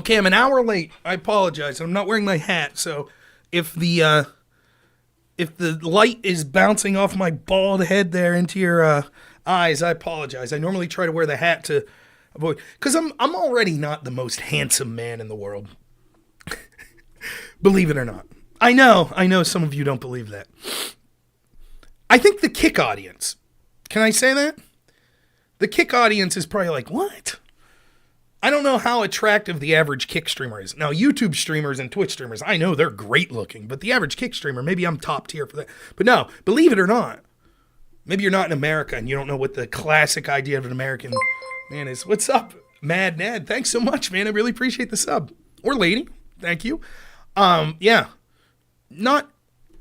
Okay, I'm an hour late. I apologize. I'm not wearing my hat, so if the light is bouncing off my bald head there into your eyes, I apologize. I normally try to wear the hat to avoid, because I'm already not the most handsome man in the world. Believe it or not. I know some of you don't believe that. I think the Kick audience, can I say that? The Kick audience is probably like, what? I don't know how attractive the average Kick streamer is. Now, YouTube streamers and Twitch streamers, I know they're great looking, but the average Kick streamer, maybe I'm top tier for that. But no, believe it or not, maybe you're not in America and you don't know what the classic idea of an American man is. What's up, Mad Nad? Thanks so much, man. I really appreciate the sub. Or lady. Thank you. Yeah. Not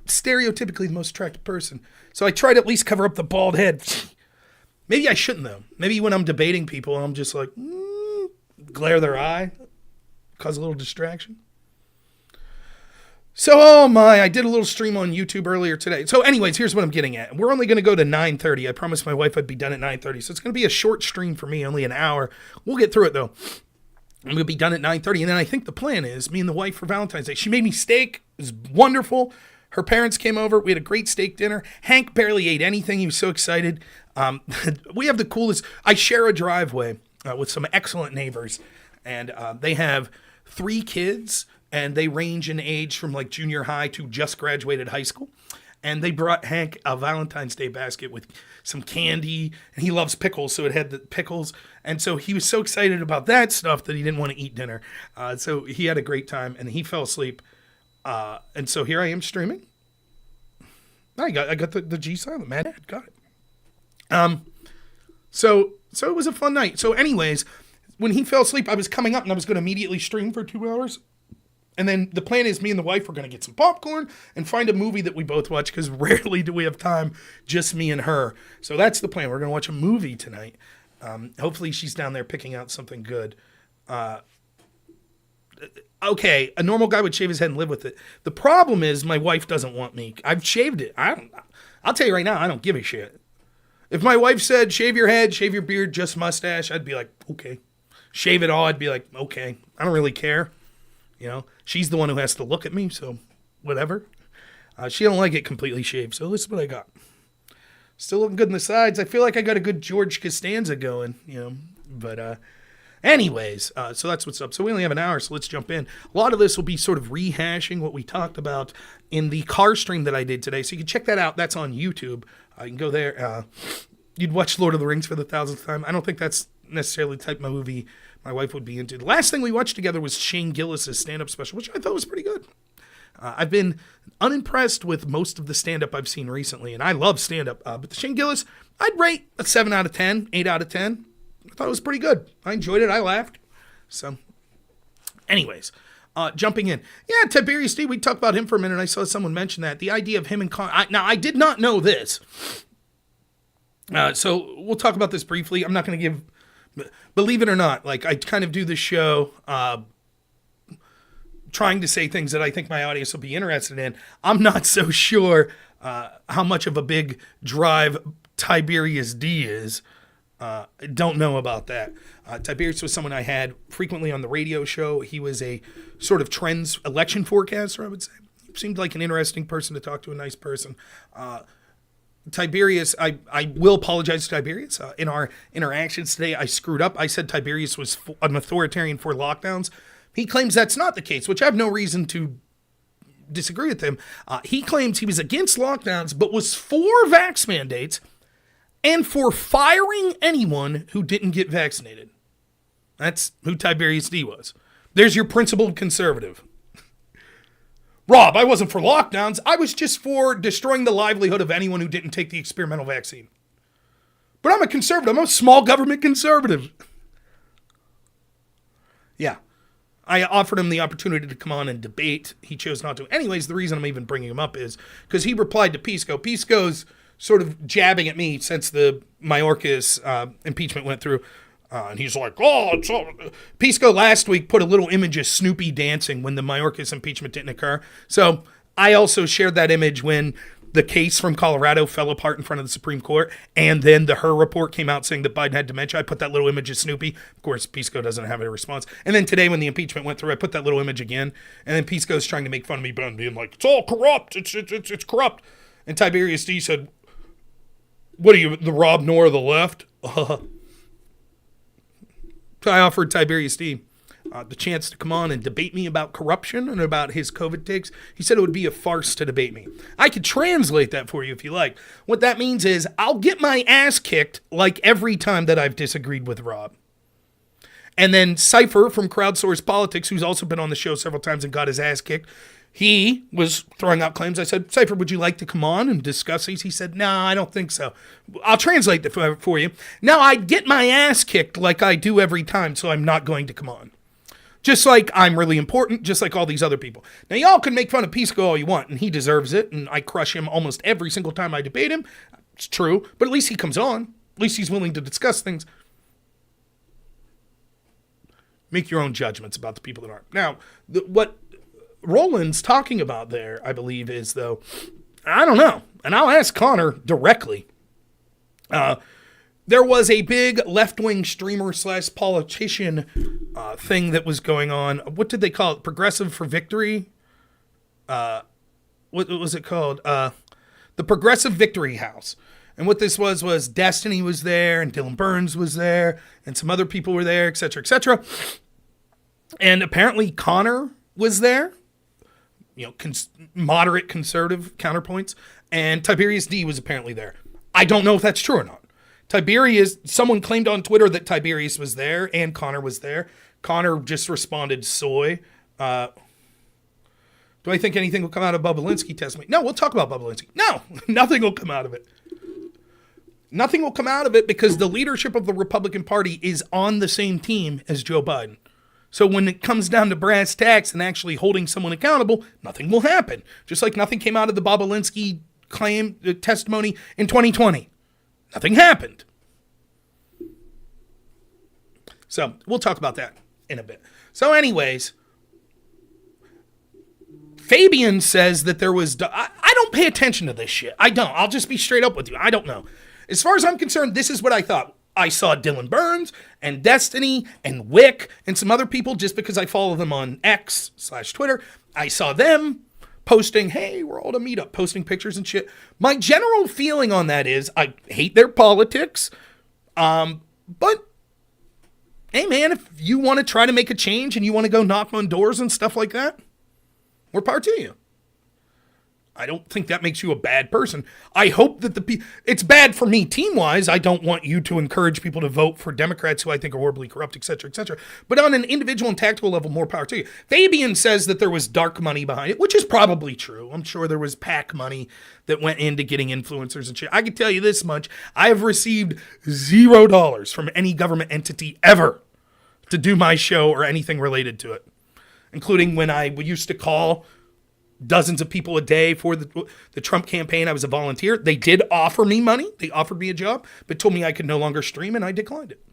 stereotypically the most attractive person. So I try to at least cover up the bald head. Maybe I shouldn't, though. Maybe when I'm debating people, I'm just like, glare their eye, cause a little distraction. So, oh my, I did a little stream on YouTube earlier today. So anyways, here's what I'm getting at. We're only going to go to 9:30. I promised my wife I'd be done at 9:30. So it's going to be a short stream for me, only an hour. We'll get through it, though. I'm going to be done at 9:30. And then I think the plan is me and the wife for Valentine's Day. She made me steak. It was wonderful. Her parents came over. We had a great steak dinner. Hank barely ate anything. He was so excited. We have the coolest. I share a driveway with some excellent neighbors. And they have 3 kids. And they range in age from like junior high to just graduated high school. And they brought Hank a Valentine's Day basket with some candy. And he loves pickles, so it had the pickles. And so he was so excited about that stuff that he didn't want to eat dinner. So he had a great time, and he fell asleep. And so here I am streaming. I got the G silent. Mad Dad got it. So it was a fun night. So anyways, when he fell asleep, I was coming up, and I was going to immediately stream for 2 hours. And then the plan is me and the wife are going to get some popcorn and find a movie that we both watch, because rarely do we have time, just me and her. So that's the plan. We're going to watch a movie tonight. Hopefully she's down there picking out something good. Okay, a normal guy would shave his head and live with it. The problem is my wife doesn't want me. I've shaved it. I'll tell you right now, I don't give a shit. If my wife said, shave your head, shave your beard, just mustache, I'd be like, okay. Shave it all, I'd be like, okay. I don't really care. You know, she's the one who has to look at me, so whatever. She don't like it completely shaved, so this is what I got. Still looking good in the sides. I feel like I got a good George Costanza going, you know. But anyways, so that's what's up. So we only have an hour, so let's jump in. A lot of this will be sort of rehashing what we talked about in the car stream that I did today. So you can check that out. That's on YouTube. You can go there. You'd watch Lord of the Rings for the 1,000th time. I don't think that's necessarily the type of movie my wife would be into. The last thing we watched together was Shane Gillis' stand-up special, which I thought was pretty good. I've been unimpressed with most of the stand-up I've seen recently, and I love stand-up. But the Shane Gillis, I'd rate a 7 out of 10, 8 out of 10. I thought it was pretty good. I enjoyed it. I laughed. So, anyways, jumping in. Yeah, Tiberius D, we talked about him for a minute. I saw someone mention that. The idea of him and now, I did not know this. So we'll talk about this briefly. I'm not going to give... Believe it or not, like I kind of do this show trying to say things that I think my audience will be interested in. I'm not so sure how much of a big drive Tiberius D is. Don't know about that. Tiberius was someone I had frequently on the radio show. He was a sort of trends election forecaster, I would say. He seemed like an interesting person to talk to, a nice person. Tiberius, I will apologize to Tiberius. In our interactions today, I screwed up. I said Tiberius was an authoritarian for lockdowns. He claims that's not the case, which I have no reason to disagree with him. He claims he was against lockdowns, but was for vax mandates and for firing anyone who didn't get vaccinated. That's who Tiberius D was. There's your principled conservative. Rob, I wasn't for lockdowns. I was just for destroying the livelihood of anyone who didn't take the experimental vaccine. But I'm a conservative. I'm a small government conservative. Yeah. I offered him the opportunity to come on and debate. He chose not to. Anyways, the reason I'm even bringing him up is because he replied to Pisco. Pisco's sort of jabbing at me since the Mayorkas impeachment went through. And he's like, Pisco last week put a little image of Snoopy dancing when the Mayorkas impeachment didn't occur. So I also shared that image when the case from Colorado fell apart in front of the Supreme Court, and then the Her report came out saying that Biden had dementia. I put that little image of Snoopy. Of course, Pisco doesn't have a response. And then today when the impeachment went through, I put that little image again, and then Pisco's trying to make fun of me, but being like, it's all corrupt. It's corrupt. And Tiberius D said, what are you, the Rob Noor of the left? So I offered Tiberius D the chance to come on and debate me about corruption and about his COVID takes. He said it would be a farce to debate me. I could translate that for you if you like. What that means is I'll get my ass kicked like every time that I've disagreed with Rob. And then Cypher from Crowdsourced Politics, who's also been on the show several times and got his ass kicked, he was throwing out claims. I said, Cypher, would you like to come on and discuss these? He said, no, I don't think so. I'll translate that for you. Now, I'd get my ass kicked like I do every time, so I'm not going to come on. Just like I'm really important, just like all these other people. Now, y'all can make fun of Pisco all you want, and he deserves it, and I crush him almost every single time I debate him. It's true, but at least he comes on. At least he's willing to discuss things. Make your own judgments about the people that aren't. Now, what Roland's talking about there, I believe, is, though, I don't know, and I'll ask Connor directly. There was a big left-wing streamer / politician thing that was going on. What did they call it? Progressive for Victory? What was it called? The Progressive Victory House. And what this was Destiny was there, and Dylan Burns was there, and some other people were there, etc., etc. And apparently Connor was there, you know, moderate conservative counterpoints, and Tiberius D was apparently there. I don't know if that's true or not. Tiberius, someone claimed on Twitter that Tiberius was there and Connor was there. Connor just responded, soy. Do I think anything will come out of Bobulinski testimony? No, we'll talk about Bobulinski. No, nothing will come out of it. Nothing will come out of it because the leadership of the Republican Party is on the same team as Joe Biden. So when it comes down to brass tacks and actually holding someone accountable, nothing will happen. Just like nothing came out of the Bobulinski testimony in 2020. Nothing happened. So we'll talk about that in a bit. So anyways, Fabian says that there was... I don't pay attention to this shit. I don't. I'll just be straight up with you. I don't know. As far as I'm concerned, this is what I thought. I saw Dylan Burns and Destiny and Wick and some other people just because I follow them on X / Twitter. I saw them posting, hey, we're all to meet up, posting pictures and shit. My general feeling on that is I hate their politics. But, hey, man, if you want to try to make a change and you want to go knock on doors and stuff like that, more power to you. I don't think that makes you a bad person. I hope that it's bad for me team-wise. I don't want you to encourage people to vote for Democrats who I think are horribly corrupt, etc., etc. But on an individual and tactical level, more power to you. Fabian says that there was dark money behind it, which is probably true. I'm sure there was PAC money that went into getting influencers and shit. I can tell you this much. I have received $0 from any government entity ever to do my show or anything related to it, including when I used to call dozens of people a day for the Trump campaign. I was a volunteer. They did offer me money. They offered me a job, but told me I could no longer stream, and I declined it.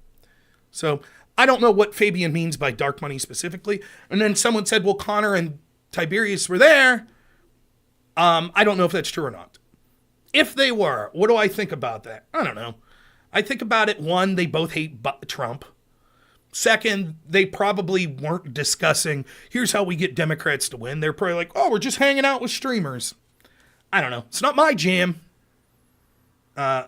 So I don't know what Fabian means by dark money specifically. And then someone said, well, Connor and Tiberius were there. I don't know if that's true or not. If they were, what do I think about that? I don't know. I think about it, one, they both hate Trump. Second, they probably weren't discussing, here's how we get Democrats to win. They're probably like, oh, we're just hanging out with streamers. I don't know. It's not my jam. I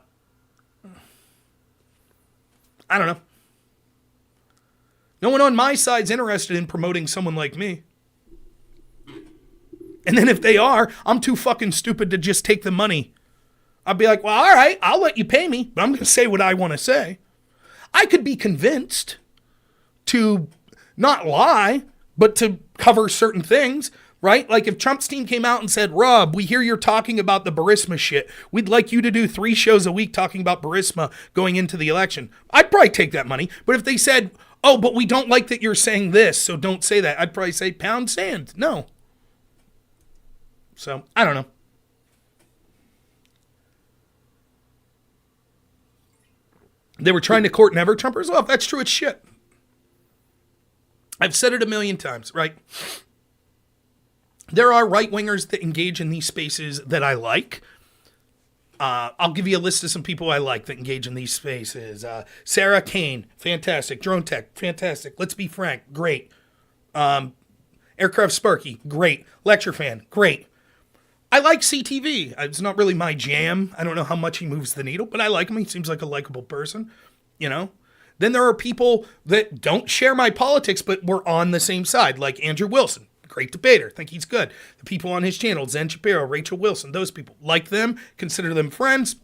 don't know. No one on my side's interested in promoting someone like me. And then if they are, I'm too fucking stupid to just take the money. I'll be like, well, all right, I'll let you pay me, but I'm going to say what I want to say. I could be convinced to not lie, but to cover certain things, right? Like if Trump's team came out and said, Rob, we hear you're talking about the Burisma shit. We'd like you to do 3 shows a week talking about Burisma going into the election. I'd probably take that money. But if they said, oh, but we don't like that you're saying this, so don't say that, I'd probably say pound sand. No. So, I don't know. They were trying to court never Trumpers. Well, if that's true, it's shit. I've said it a million times, right? There are right-wingers that engage in these spaces that I like. I'll give you a list of some people I like that engage in these spaces. Sarah Kane, fantastic. Drone Tech, fantastic. Let's Be Frank, great. Aircraft Sparky, great. Lecture Fan, great. I like CTV. It's not really my jam. I don't know how much he moves the needle, but I like him. He seems like a likable person, you know? Then there are people that don't share my politics, but we're on the same side, like Andrew Wilson. Great debater. Think he's good. The people on his channel, Zen Shapiro, Rachel Wilson, those people. Like them, consider them friends,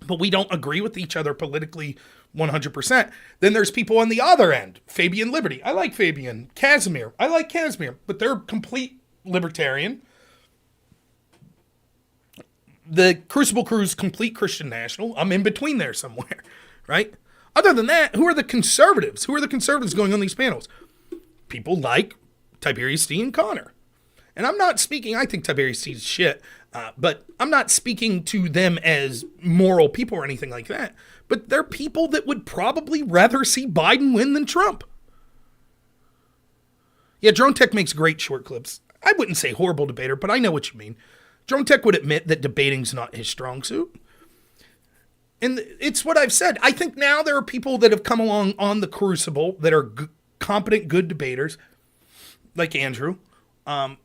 but we don't agree with each other politically 100%. Then there's people on the other end. Fabian Liberty. I like Fabian. Casimir. I like Casimir, but they're complete libertarian. The Crucible Crew's complete Christian national. I'm in between there somewhere, right? Other than that, who are the conservatives? Who are the conservatives going on these panels? People like Tiberius T. and Connor. And I'm not speaking, I think Tiberius T. is shit, but I'm not speaking to them as moral people or anything like that. But they're people that would probably rather see Biden win than Trump. Yeah, Drone Tech makes great short clips. I wouldn't say horrible debater, but I know what you mean. Drone Tech would admit that debating's not his strong suit. And it's what I've said. I think now there are people that have come along on the Crucible that are competent, good debaters, like Andrew, that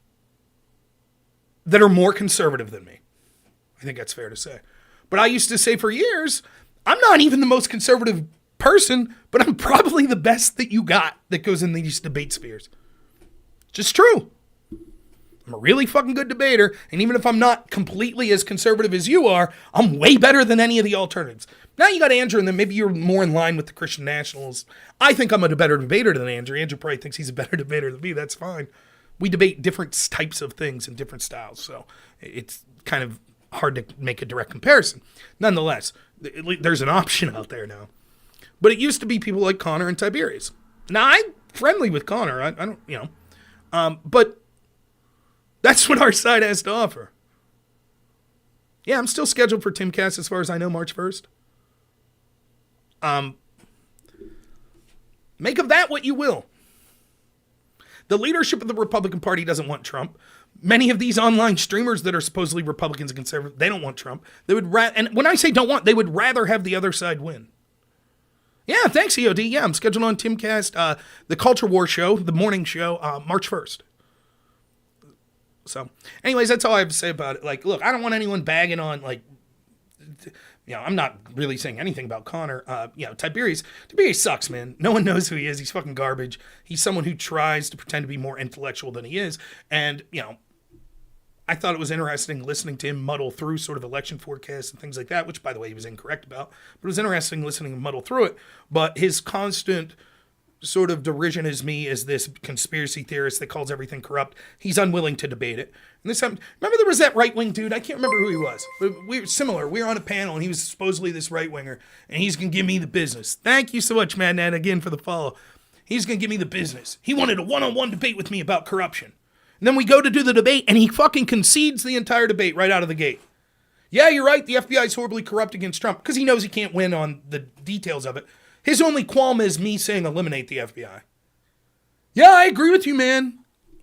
are more conservative than me. I think that's fair to say. But I used to say for years, I'm not even the most conservative person, but I'm probably the best that you got that goes in these debate spheres. Just true. I'm a really fucking good debater, and even if I'm not completely as conservative as you are, I'm way better than any of the alternatives. Now you got Andrew, and then maybe you're more in line with the Christian nationals. I think I'm a better debater than Andrew. Andrew probably thinks he's a better debater than me. That's fine. We debate different types of things in different styles, so it's kind of hard to make a direct comparison. Nonetheless, there's an option out there now. But it used to be people like Connor and Tiberius. Now, I'm friendly with Connor. I don't, but that's what our side has to offer. Yeah, I'm still scheduled for Timcast as far as I know, March 1st. Make of that what you will. The leadership of the Republican Party doesn't want Trump. Many of these online streamers that are supposedly Republicans and conservatives, they don't want Trump. They would and when I say don't want, they would rather have the other side win. Yeah, thanks, EOD. Yeah, I'm scheduled on Timcast, the Culture War show, the morning show, March 1st. So, anyways, that's all I have to say about it. Like, look, I don't want anyone bagging on, I'm not really saying anything about Connor. Tiberius sucks, man. No one knows who he is. He's fucking garbage. He's someone who tries to pretend to be more intellectual than he is. And, I thought it was interesting listening to him muddle through sort of election forecasts and things like that, which, by the way, he was incorrect about. But it was interesting listening to him muddle through it. But his constant sort of derision as me as this conspiracy theorist that calls everything corrupt, he's unwilling to debate it. And this time, remember there was that right-wing dude? I can't remember who he was. But we were similar. We were on a panel, and he was supposedly this right-winger, and he's going to give me the business. Thank you so much, man, and again for the follow. He's going to give me the business. He wanted a one-on-one debate with me about corruption. And then we go to do the debate, and he fucking concedes the entire debate right out of the gate. Yeah, you're right, the FBI is horribly corrupt against Trump, because he knows he can't win on the details of it. His only qualm is me saying eliminate the FBI. Yeah, I agree with you, man.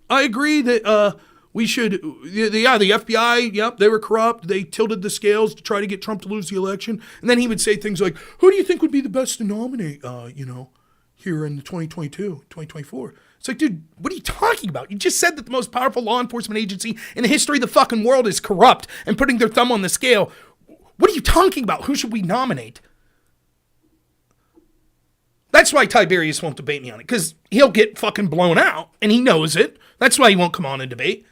I agree that we should, the FBI, yep, they were corrupt. They tilted the scales to try to get Trump to lose the election. And then he would say things like, who do you think would be the best to nominate, here in 2022, 2024? It's like, dude, what are you talking about? You just said that the most powerful law enforcement agency in the history of the fucking world is corrupt and putting their thumb on the scale. What are you talking about? Who should we nominate? That's why Tiberius won't debate me on it, because he'll get fucking blown out, and he knows it. That's why he won't come on and debate.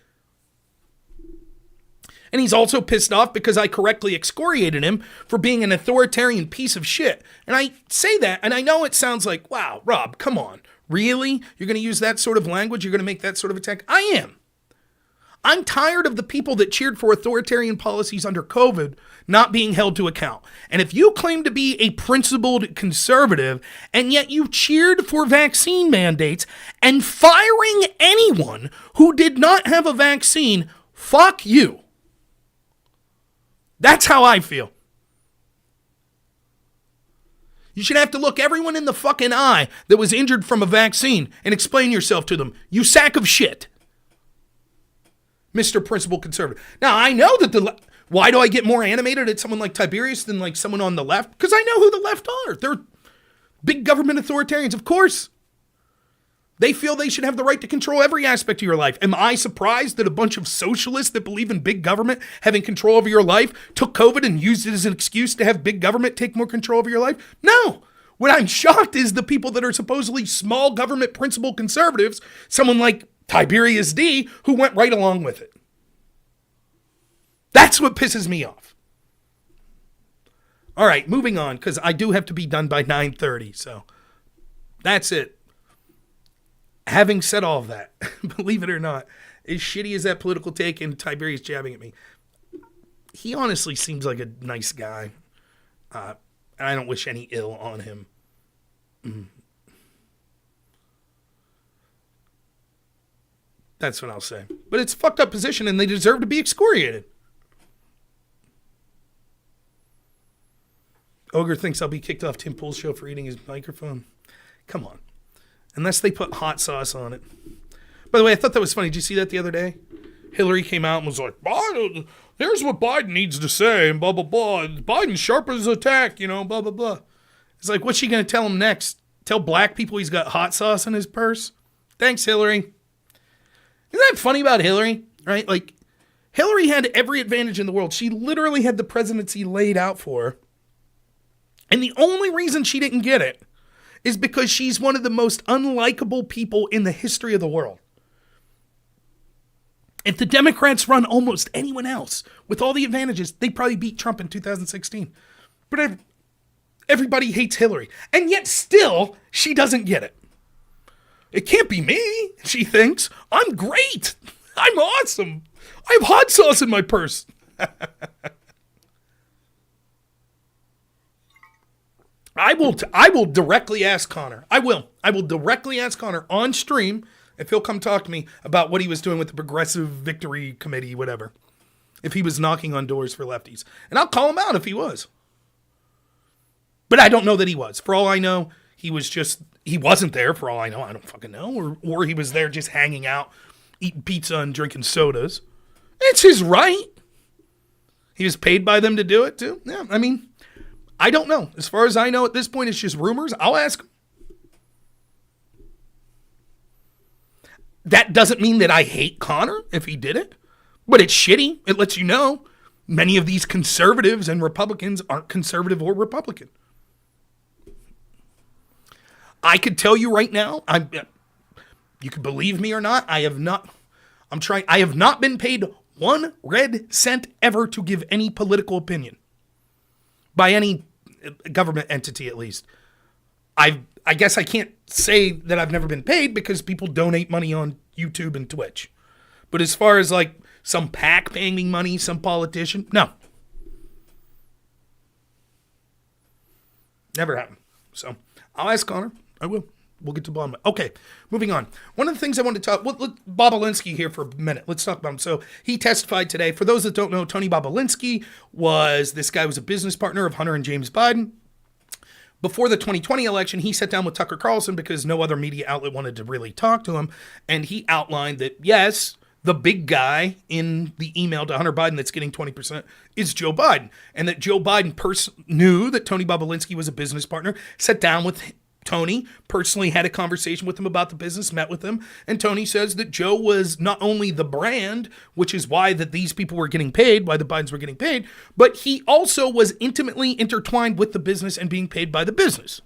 And he's also pissed off because I correctly excoriated him for being an authoritarian piece of shit. And I say that, and I know it sounds like, wow, Rob, come on. Really? You're going to use that sort of language? You're going to make that sort of attack? I am. I'm tired of the people that cheered for authoritarian policies under COVID not being held to account. And if you claim to be a principled conservative, and yet you cheered for vaccine mandates and firing anyone who did not have a vaccine, fuck you. That's how I feel. You should have to look everyone in the fucking eye that was injured from a vaccine and explain yourself to them. You sack of shit. Mr. Principal Conservative. Now, I know that Why do I get more animated at someone like Tiberius than like someone on the left? Because I know who the left are. They're big government authoritarians, of course. They feel they should have the right to control every aspect of your life. Am I surprised that a bunch of socialists that believe in big government having control over your life took COVID and used it as an excuse to have big government take more control over your life? No. What I'm shocked is the people that are supposedly small government principle conservatives, someone like Tiberius D, who went right along with it. That's what pisses me off. All right, moving on, because I do have to be done by 9:30, so that's it. Having said all of that, believe it or not, as shitty as that political take and Tiberius jabbing at me, he honestly seems like a nice guy. And I don't wish any ill on him. That's what I'll say. But it's a fucked up position and they deserve to be excoriated. Ogre thinks I'll be kicked off Tim Pool's show for eating his microphone. Come on. Unless they put hot sauce on it. By the way, I thought that was funny. Did you see that the other day? Hillary came out and was like, Biden, here's what Biden needs to say, and blah, blah, blah. Biden sharpens attack, blah, blah, blah. It's like, what's she going to tell him next? Tell black people he's got hot sauce in his purse? Thanks, Hillary. Isn't that funny about Hillary? Right? Like, Hillary had every advantage in the world. She literally had the presidency laid out for her. And the only reason she didn't get it is because she's one of the most unlikable people in the history of the world. If the Democrats run almost anyone else with all the advantages, they'd probably beat Trump in 2016. But everybody hates Hillary. And yet still, she doesn't get it. It can't be me, she thinks. I'm great. I'm awesome. I have hot sauce in my purse. I will directly ask Connor. I will directly ask Connor on stream if he'll come talk to me about what he was doing with the Progressive Victory Committee, whatever. If he was knocking on doors for lefties. And I'll call him out if he was. But I don't know that he was. For all I know, he wasn't there for all I know. I don't fucking know. Or he was there just hanging out, eating pizza and drinking sodas. It's his right. He was paid by them to do it too. Yeah, I mean, I don't know. As far as I know at this point, it's just rumors. I'll ask him. That doesn't mean that I hate Connor if he did it, but it's shitty. It lets you know many of these conservatives and Republicans aren't conservative or Republican. I could tell you right now, you can believe me or not, I have not been paid 1 red cent ever to give any political opinion. By any government entity, at least. I guess I can't say that I've never been paid because people donate money on YouTube and Twitch. But as far as like some PAC paying me money, some politician, no. Never happened. So I'll ask Connor. I will. We'll get to the bottom. Okay, moving on. One of the things I wanted to talk, Bobulinski here for a minute. Let's talk about him. So he testified today. For those that don't know, Tony Bobulinski was a business partner of Hunter and James Biden. Before the 2020 election, he sat down with Tucker Carlson because no other media outlet wanted to really talk to him. And he outlined that, yes, the big guy in the email to Hunter Biden that's getting 20% is Joe Biden. And that Joe Biden knew that Tony Bobulinski was a business partner, sat down with Tony, personally had a conversation with him about the business, met with him, and Tony says that Joe was not only the brand, which is why that these people were getting paid, why the Bidens were getting paid, but he also was intimately intertwined with the business and being paid by the business.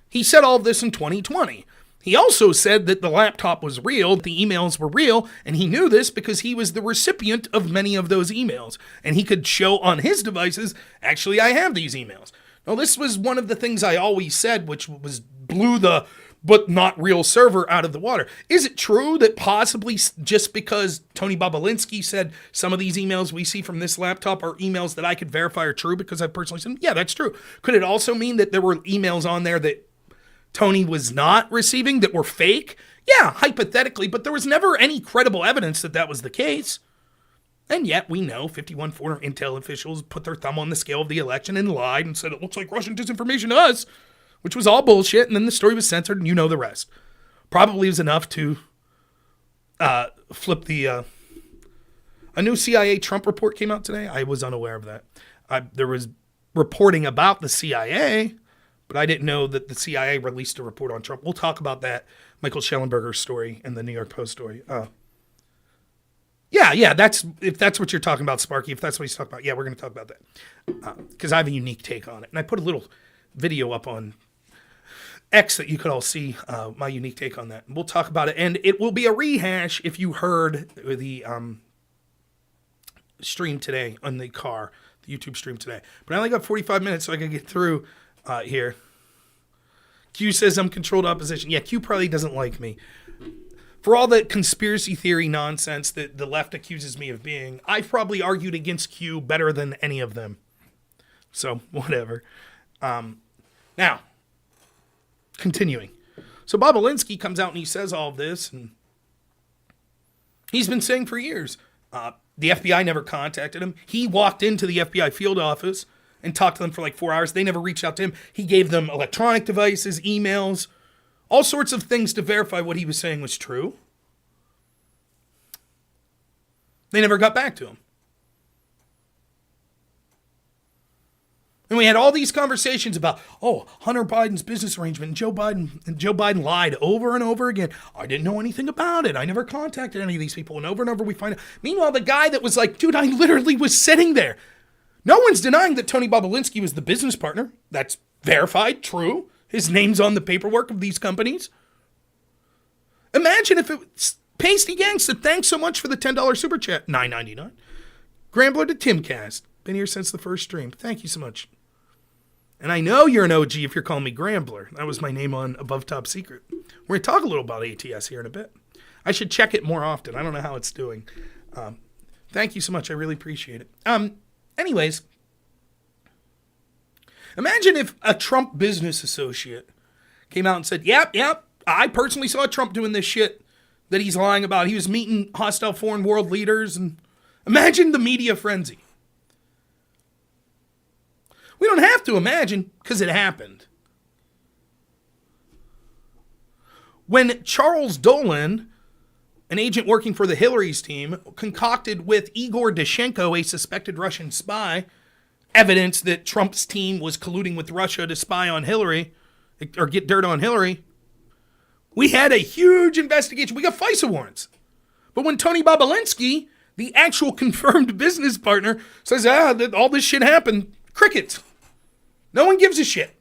He said all of this in 2020. He also said that the laptop was real, the emails were real, and he knew this because he was the recipient of many of those emails, and he could show on his devices, actually, I have these emails. Now, this was one of the things I always said, which blew the but not real server out of the water. Is it true that possibly just because Tony Bobulinski said some of these emails we see from this laptop are emails that I could verify are true because I personally said, yeah, that's true. Could it also mean that there were emails on there that Tony was not receiving that were fake? Yeah, hypothetically, but there was never any credible evidence that that was the case. And yet we know 51 former intel officials put their thumb on the scale of the election and lied and said it looks like Russian disinformation to us, which was all bullshit. And then the story was censored and you know the rest. Probably was enough to flip the A new CIA Trump report came out today. I was unaware of that. There was reporting about the CIA, but I didn't know that the CIA released a report on Trump. We'll talk about that Michael Schellenberger's story and the New York Post story. Yeah, if that's what you're talking about, Sparky, if that's what he's talking about, yeah, we're going to talk about that. Because I have a unique take on it. And I put a little video up on X that you could all see my unique take on that. And we'll talk about it. And it will be a rehash if you heard the stream today on the car, the YouTube stream today. But I only got 45 minutes, so I can get through here. Q says I'm controlled opposition. Yeah, Q probably doesn't like me. For all the conspiracy theory nonsense that the left accuses me of being, I've probably argued against Q better than any of them. So, whatever. Now, continuing. So Bobulinski comes out and he says all of this, and he's been saying for years, the FBI never contacted him. He walked into the FBI field office and talked to them for like 4 hours. They never reached out to him. He gave them electronic devices, emails, all sorts of things to verify what he was saying was true. They never got back to him. And we had all these conversations about, Hunter Biden's business arrangement, and Joe Biden lied over and over again. I didn't know anything about it. I never contacted any of these people. And over we find out. Meanwhile, the guy that was like, dude, I literally was sitting there. No one's denying that Tony Bobulinski was the business partner. That's verified, true. His name's on the paperwork of these companies. Imagine if it was Pasty Gangsta. Thanks so much for the $10 super chat. $9.99. Grambler to Timcast. Been here since the first stream. Thank you so much. And I know you're an OG if you're calling me Grambler. That was my name on Above Top Secret. We're going to talk a little about ATS here in a bit. I should check it more often. I don't know how it's doing. Thank you so much. I really appreciate it. Anyways. Imagine if a Trump business associate came out and said, yep, I personally saw Trump doing this shit that he's lying about. He was meeting hostile foreign world leaders. And imagine the media frenzy. We don't have to imagine because it happened. When Charles Dolan, an agent working for the Hillary's team, concocted with Igor Dushenko, a suspected Russian spy, evidence that Trump's team was colluding with Russia to spy on Hillary or get dirt on Hillary, we had a huge investigation. We got FISA warrants. But when Tony Bobulinski, the actual confirmed business partner, says, all this shit happened, crickets. No one gives a shit.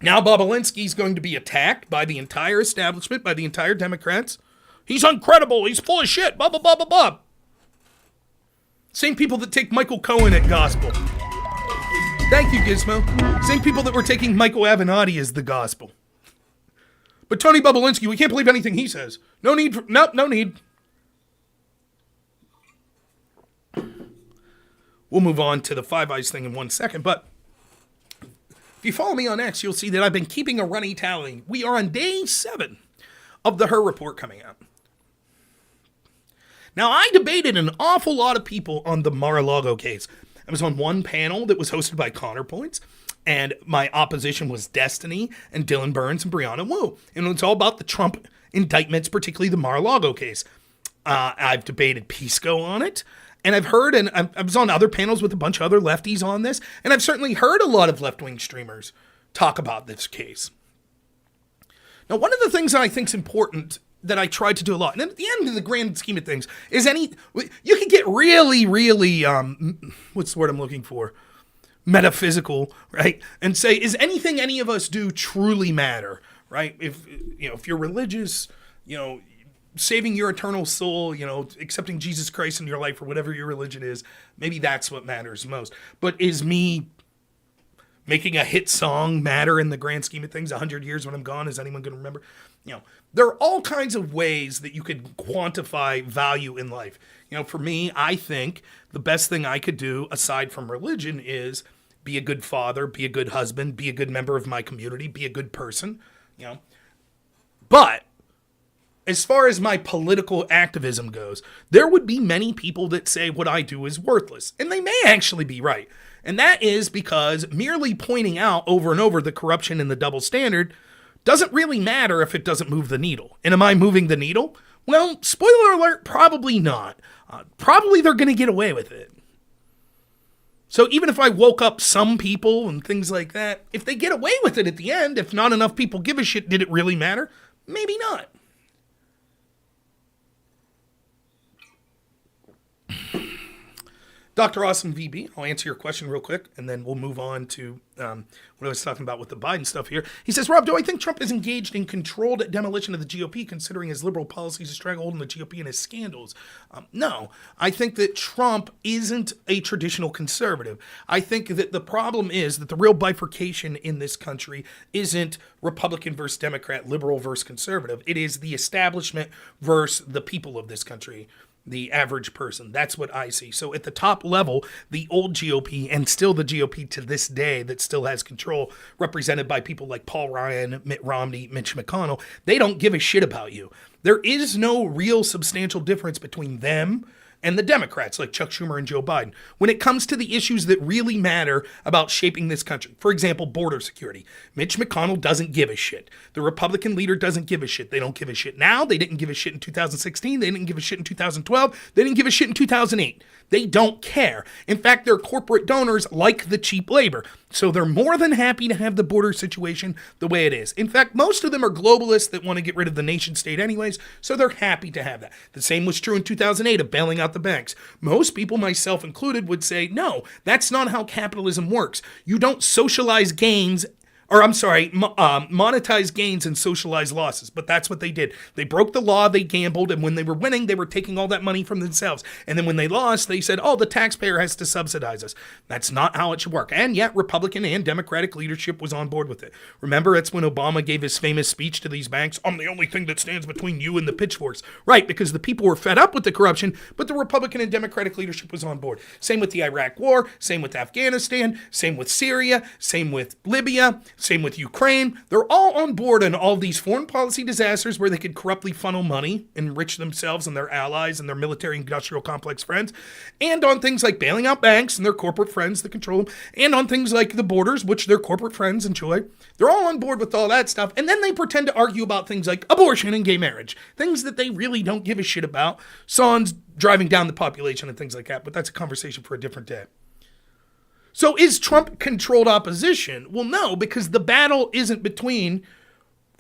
Now Bobulinski's going to be attacked by the entire establishment, by the entire Democrats. He's uncredible. He's full of shit. Blah, blah, blah, blah, blah. Same people that take Michael Cohen at gospel. Thank you, Gizmo. Same people that were taking Michael Avenatti as the gospel. But Tony Bobulinski, we can't believe anything he says. No need. No need. We'll move on to the Five Eyes thing in 1 second. But if you follow me on X, you'll see that I've been keeping a runny tally. We are on day 7 of the Her report coming out. Now, I debated an awful lot of people on the Mar-a-Lago case. I was on one panel that was hosted by Counterpoints, and my opposition was Destiny and Dylan Burns and Brianna Wu. And it's all about the Trump indictments, particularly the Mar-a-Lago case. I've debated Pisco on it, and I've heard, and I was on other panels with a bunch of other lefties on this, and I've certainly heard a lot of left-wing streamers talk about this case. Now, one of the things that I think is important that I tried to do a lot, and at the end of the grand scheme of things, is you can get really, really, what's the word I'm looking for? Metaphysical, right? And say, is anything any of us do truly matter, right? If you're religious, saving your eternal soul, accepting Jesus Christ in your life or whatever your religion is, maybe that's what matters most. But is me making a hit song matter in the grand scheme of things? 100 years when I'm gone, is anyone going to remember? There are all kinds of ways that you could quantify value in life. For me, I think the best thing I could do aside from religion is be a good father, be a good husband, be a good member of my community, be a good person, But as far as my political activism goes, there would be many people that say what I do is worthless. And they may actually be right. And that is because merely pointing out over and over the corruption and the double standard doesn't really matter if it doesn't move the needle. And am I moving the needle? Well, spoiler alert, probably not. Probably they're going to get away with it. So even if I woke up some people and things like that, if they get away with it at the end, if not enough people give a shit, did it really matter? Maybe not. Dr. Awesome VB, I'll answer your question real quick, and then we'll move on to what I was talking about with the Biden stuff here. He says, Rob, do I think Trump is engaged in controlled demolition of the GOP, considering his liberal policies, his stranglehold on the GOP, and his scandals? No. I think that Trump isn't a traditional conservative. I think that the problem is that the real bifurcation in this country isn't Republican versus Democrat, liberal versus conservative. It is the establishment versus the people of this country. The average person. That's what I see. So at the top level, the old GOP and still the GOP to this day that still has control, represented by people like Paul Ryan, Mitt Romney, Mitch McConnell, they don't give a shit about you. There is no real substantial difference between them and the Democrats like Chuck Schumer and Joe Biden when it comes to the issues that really matter about shaping this country. For example, border security. Mitch McConnell doesn't give a shit. The Republican leader doesn't give a shit. They don't give a shit now. They didn't give a shit in 2016. They didn't give a shit in 2012. They didn't give a shit in 2008. They don't care. In fact, their corporate donors like the cheap labor. So they're more than happy to have the border situation the way it is. In fact, most of them are globalists that want to get rid of the nation state anyways, so they're happy to have that. The same was true in 2008 of bailing out the banks. Most people, myself included, would say, no, that's not how capitalism works. You don't socialize gains monetize gains and socialize losses. But that's what they did. They broke the law, they gambled, and when they were winning, they were taking all that money from themselves. And then when they lost, they said, oh, the taxpayer has to subsidize us. That's not how it should work. And yet, Republican and Democratic leadership was on board with it. Remember, that's when Obama gave his famous speech to these banks, I'm the only thing that stands between you and the pitchforks. Right, because the people were fed up with the corruption, but the Republican and Democratic leadership was on board. Same with the Iraq War, same with Afghanistan, same with Syria, same with Libya, same with Ukraine. They're all on board on all these foreign policy disasters where they could corruptly funnel money, enrich themselves and their allies and their military industrial complex friends, and on things like bailing out banks and their corporate friends that control them, and on things like the borders, which their corporate friends enjoy. They're all on board with all that stuff, and then they pretend to argue about things like abortion and gay marriage, things that they really don't give a shit about, sans driving down the population and things like that, but that's a conversation for a different day. So is Trump controlled opposition? Well, no, because the battle isn't between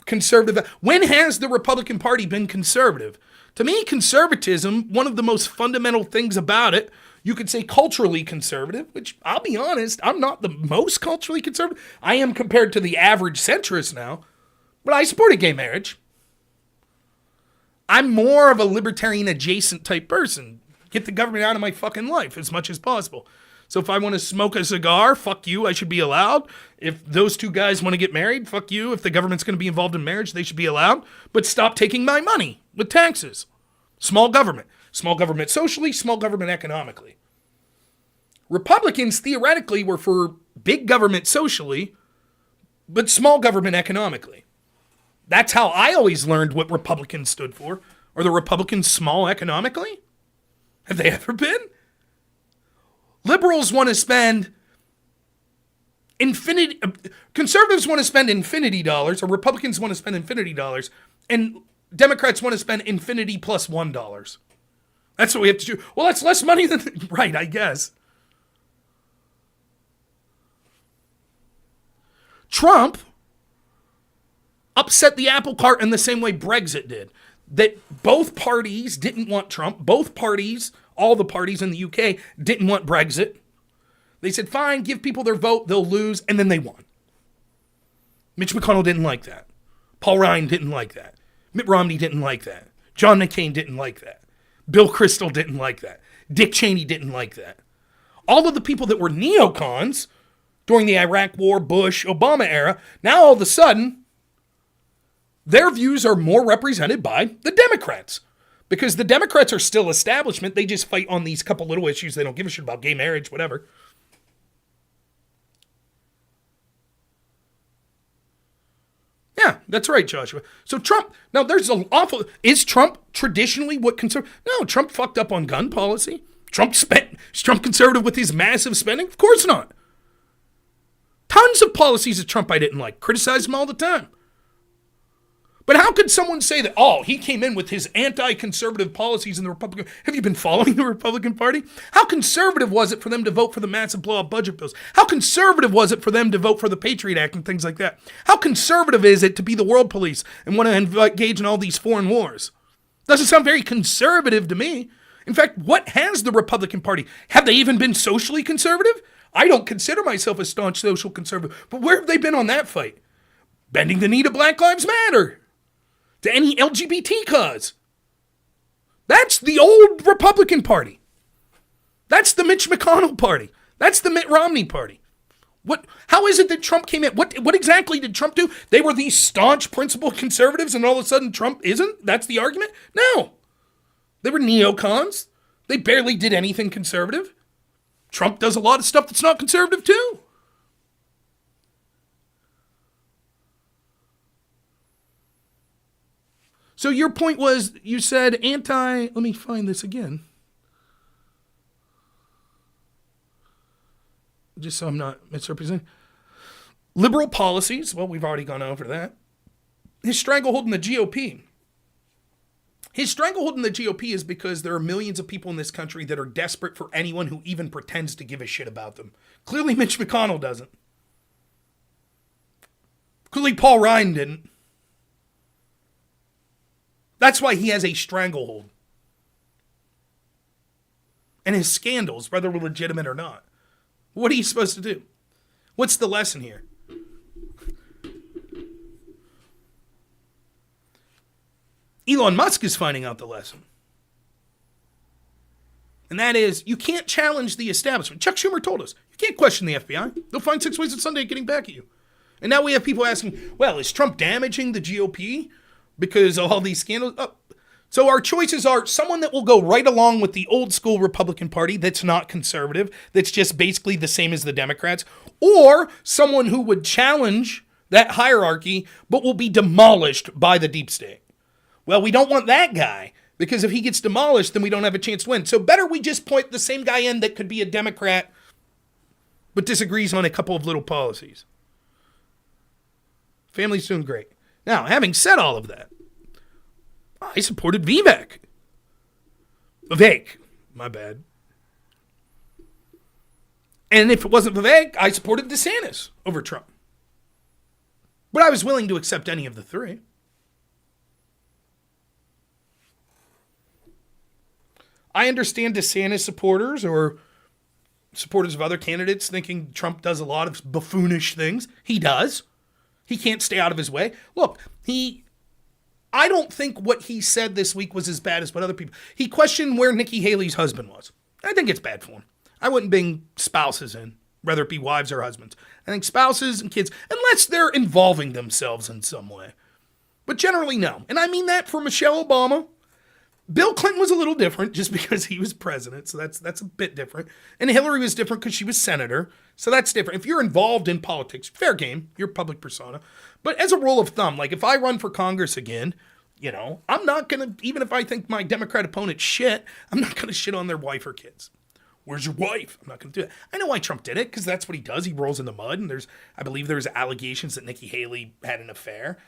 conservative. When has the Republican Party been conservative? To me, conservatism, one of the most fundamental things about it, you could say culturally conservative, which I'll be honest, I'm not the most culturally conservative. I am compared to the average centrist now, but I support a gay marriage. I'm more of a libertarian adjacent type person. Get the government out of my fucking life as much as possible. So if I want to smoke a cigar, fuck you, I should be allowed. If those two guys want to get married, fuck you. If the government's going to be involved in marriage, they should be allowed. But stop taking my money with taxes. Small government. Small government socially, small government economically. Republicans theoretically were for big government socially, but small government economically. That's how I always learned what Republicans stood for. Are the Republicans small economically? Have they ever been? Liberals want to spend conservatives want to spend infinity dollars, or Republicans want to spend infinity dollars, and Democrats want to spend infinity plus $1. That's what we have to do. Well, that's less money than, right, I guess. Trump upset the apple cart in the same way Brexit did. That both parties didn't want Trump. Both parties, all the parties in the UK, didn't want Brexit. They said, fine, give people their vote, they'll lose, and then they won. Mitch McConnell didn't like that. Paul Ryan didn't like that. Mitt Romney didn't like that. John McCain didn't like that. Bill Kristol didn't like that. Dick Cheney didn't like that. All of the people that were neocons during the Iraq War, Bush, Obama era, now all of a sudden, their views are more represented by the Democrats. Because the Democrats are still establishment. They just fight on these couple little issues. They don't give a shit about gay marriage, whatever. Yeah, that's right, Joshua. So Trump, now there's an awful, is Trump traditionally what conservative? No, Trump fucked up on gun policy. Is Trump conservative with his massive spending? Of course not. Tons of policies of Trump I didn't like. Criticize him all the time. But how could someone say that, oh, he came in with his anti-conservative policies in the Republican... Have you been following the Republican Party? How conservative was it for them to vote for the massive blow-up budget bills? How conservative was it for them to vote for the Patriot Act and things like that? How conservative is it to be the world police and want to engage in all these foreign wars? Doesn't sound very conservative to me. In fact, what has the Republican Party? Have they even been socially conservative? I don't consider myself a staunch social conservative, but where have they been on that fight? Bending the knee to Black Lives Matter. To any LGBT cause. That's the old Republican Party. That's the Mitch McConnell Party. That's the Mitt Romney Party. How is it that Trump came in? What exactly did Trump do? They were these staunch principled conservatives and all of a sudden Trump isn't? That's the argument? No. They were neocons. They barely did anything conservative. Trump does a lot of stuff that's not conservative too. So your point was, you said let me find this again. Just so I'm not misrepresenting. Liberal policies, well, we've already gone over that. His stranglehold in the GOP. His stranglehold in the GOP is because there are millions of people in this country that are desperate for anyone who even pretends to give a shit about them. Clearly Mitch McConnell doesn't. Clearly Paul Ryan didn't. That's why he has a stranglehold. And his scandals, whether we're legitimate or not. What are you supposed to do? What's the lesson here? Elon Musk is finding out the lesson. And that is, you can't challenge the establishment. Chuck Schumer told us, you can't question the FBI. They'll find 6 ways of Sunday getting back at you. And now we have people asking, well, is Trump damaging the GOP? Because of all these scandals. So our choices are someone that will go right along with the old school Republican Party that's not conservative, that's just basically the same as the Democrats, or someone who would challenge that hierarchy but will be demolished by the deep state. Well, we don't want that guy because if he gets demolished, then we don't have a chance to win. So better we just point the same guy in that could be a Democrat but disagrees on a couple of little policies. Family's doing great. Now, having said all of that, I supported Vivek. Vivek, my bad. And if it wasn't Vivek, I supported DeSantis over Trump. But I was willing to accept any of the three. I understand DeSantis supporters or supporters of other candidates thinking Trump does a lot of buffoonish things. He does. He can't stay out of his way. Look, I don't think what he said this week was as bad as what other people. He questioned where Nikki Haley's husband was. I think it's bad for him. I wouldn't bring spouses in, whether it be wives or husbands. I think spouses and kids, unless they're involving themselves in some way. But generally, no. And I mean that for Michelle Obama. Bill Clinton was a little different just because he was president, so that's a bit different. And Hillary was different because she was senator, so that's different. If you're involved in politics, fair game, you're a public persona. But as a rule of thumb, like if I run for Congress again, I'm not going to, even if I think my Democrat opponent's shit, I'm not going to shit on their wife or kids. Where's your wife? I'm not going to do it. I know why Trump did it, because that's what he does. He rolls in the mud, and I believe there's allegations that Nikki Haley had an affair.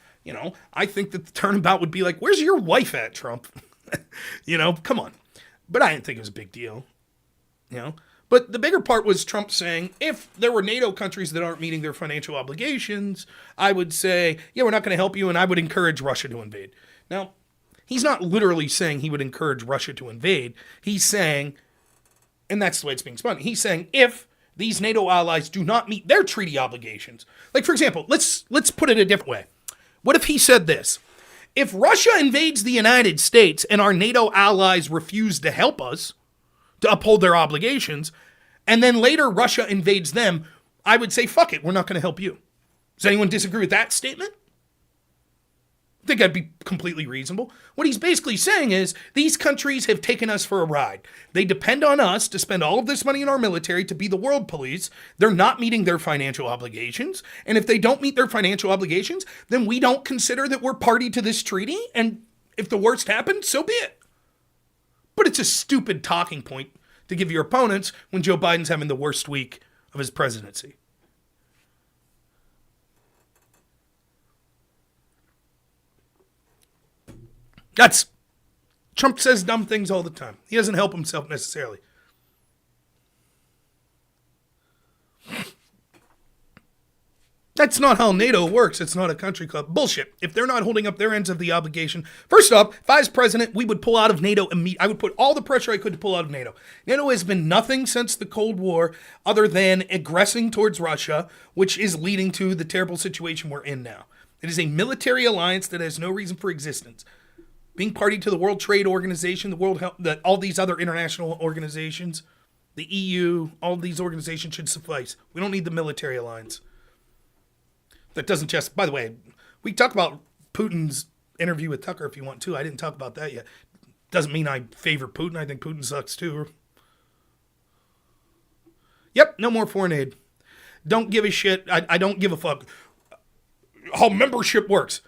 I think that the turnabout would be like, where's your wife at, Trump? Come on. But I didn't think it was a big deal. But the bigger part was Trump saying, if there were NATO countries that aren't meeting their financial obligations, I would say, yeah, we're not going to help you, and I would encourage Russia to invade. Now, he's not literally saying he would encourage Russia to invade. He's saying, and that's the way it's being spun, he's saying if these NATO allies do not meet their treaty obligations, like, for example, let's put it a different way. What if he said this? If Russia invades the United States and our NATO allies refuse to help us to uphold their obligations, and then later Russia invades them, I would say, fuck it, we're not going to help you. Does anyone disagree with that statement? I think that'd be completely reasonable. What he's basically saying is, these countries have taken us for a ride. They depend on us to spend all of this money in our military to be the world police. They're not meeting their financial obligations. And if they don't meet their financial obligations, then we don't consider that we're party to this treaty. And if the worst happens, so be it. But it's a stupid talking point to give your opponents when Joe Biden's having the worst week of his presidency. Trump says dumb things all the time. He doesn't help himself necessarily. That's not how NATO works. It's not a country club. Bullshit. If they're not holding up their ends of the obligation, first off, if I was president, we would pull out of NATO immediately. I would put all the pressure I could to pull out of NATO. NATO has been nothing since the Cold War other than aggressing towards Russia, which is leading to the terrible situation we're in now. It is a military alliance that has no reason for existence. Being party to the World Trade Organization, the World Health, all these other international organizations, the EU, all these organizations should suffice. We don't need the military alliance. That doesn't just, by the way, we talk about Putin's interview with Tucker if you want to. I didn't talk about that yet. Doesn't mean I favor Putin. I think Putin sucks too. Yep, no more foreign aid. Don't give a shit. I don't give a fuck how membership works.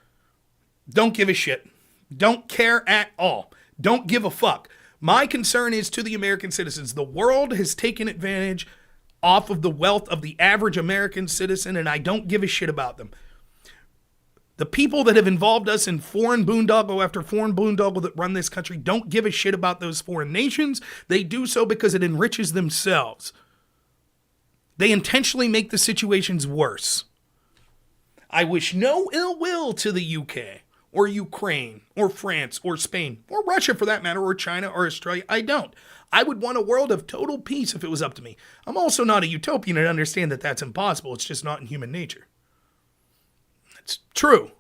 Don't give a shit. Don't care at all. Don't give a fuck. My concern is to the American citizens. The world has taken advantage off of the wealth of the average American citizen, and I don't give a shit about them. The people that have involved us in foreign boondoggle after foreign boondoggle that run this country don't give a shit about those foreign nations. They do so because it enriches themselves. They intentionally make the situations worse. I wish no ill will to the UK or Ukraine or France or Spain or Russia for that matter, or China or Australia. I don't. I would want a world of total peace if it was up to me. I'm also not a utopian and understand that that's impossible. It's just not in human nature. It's true.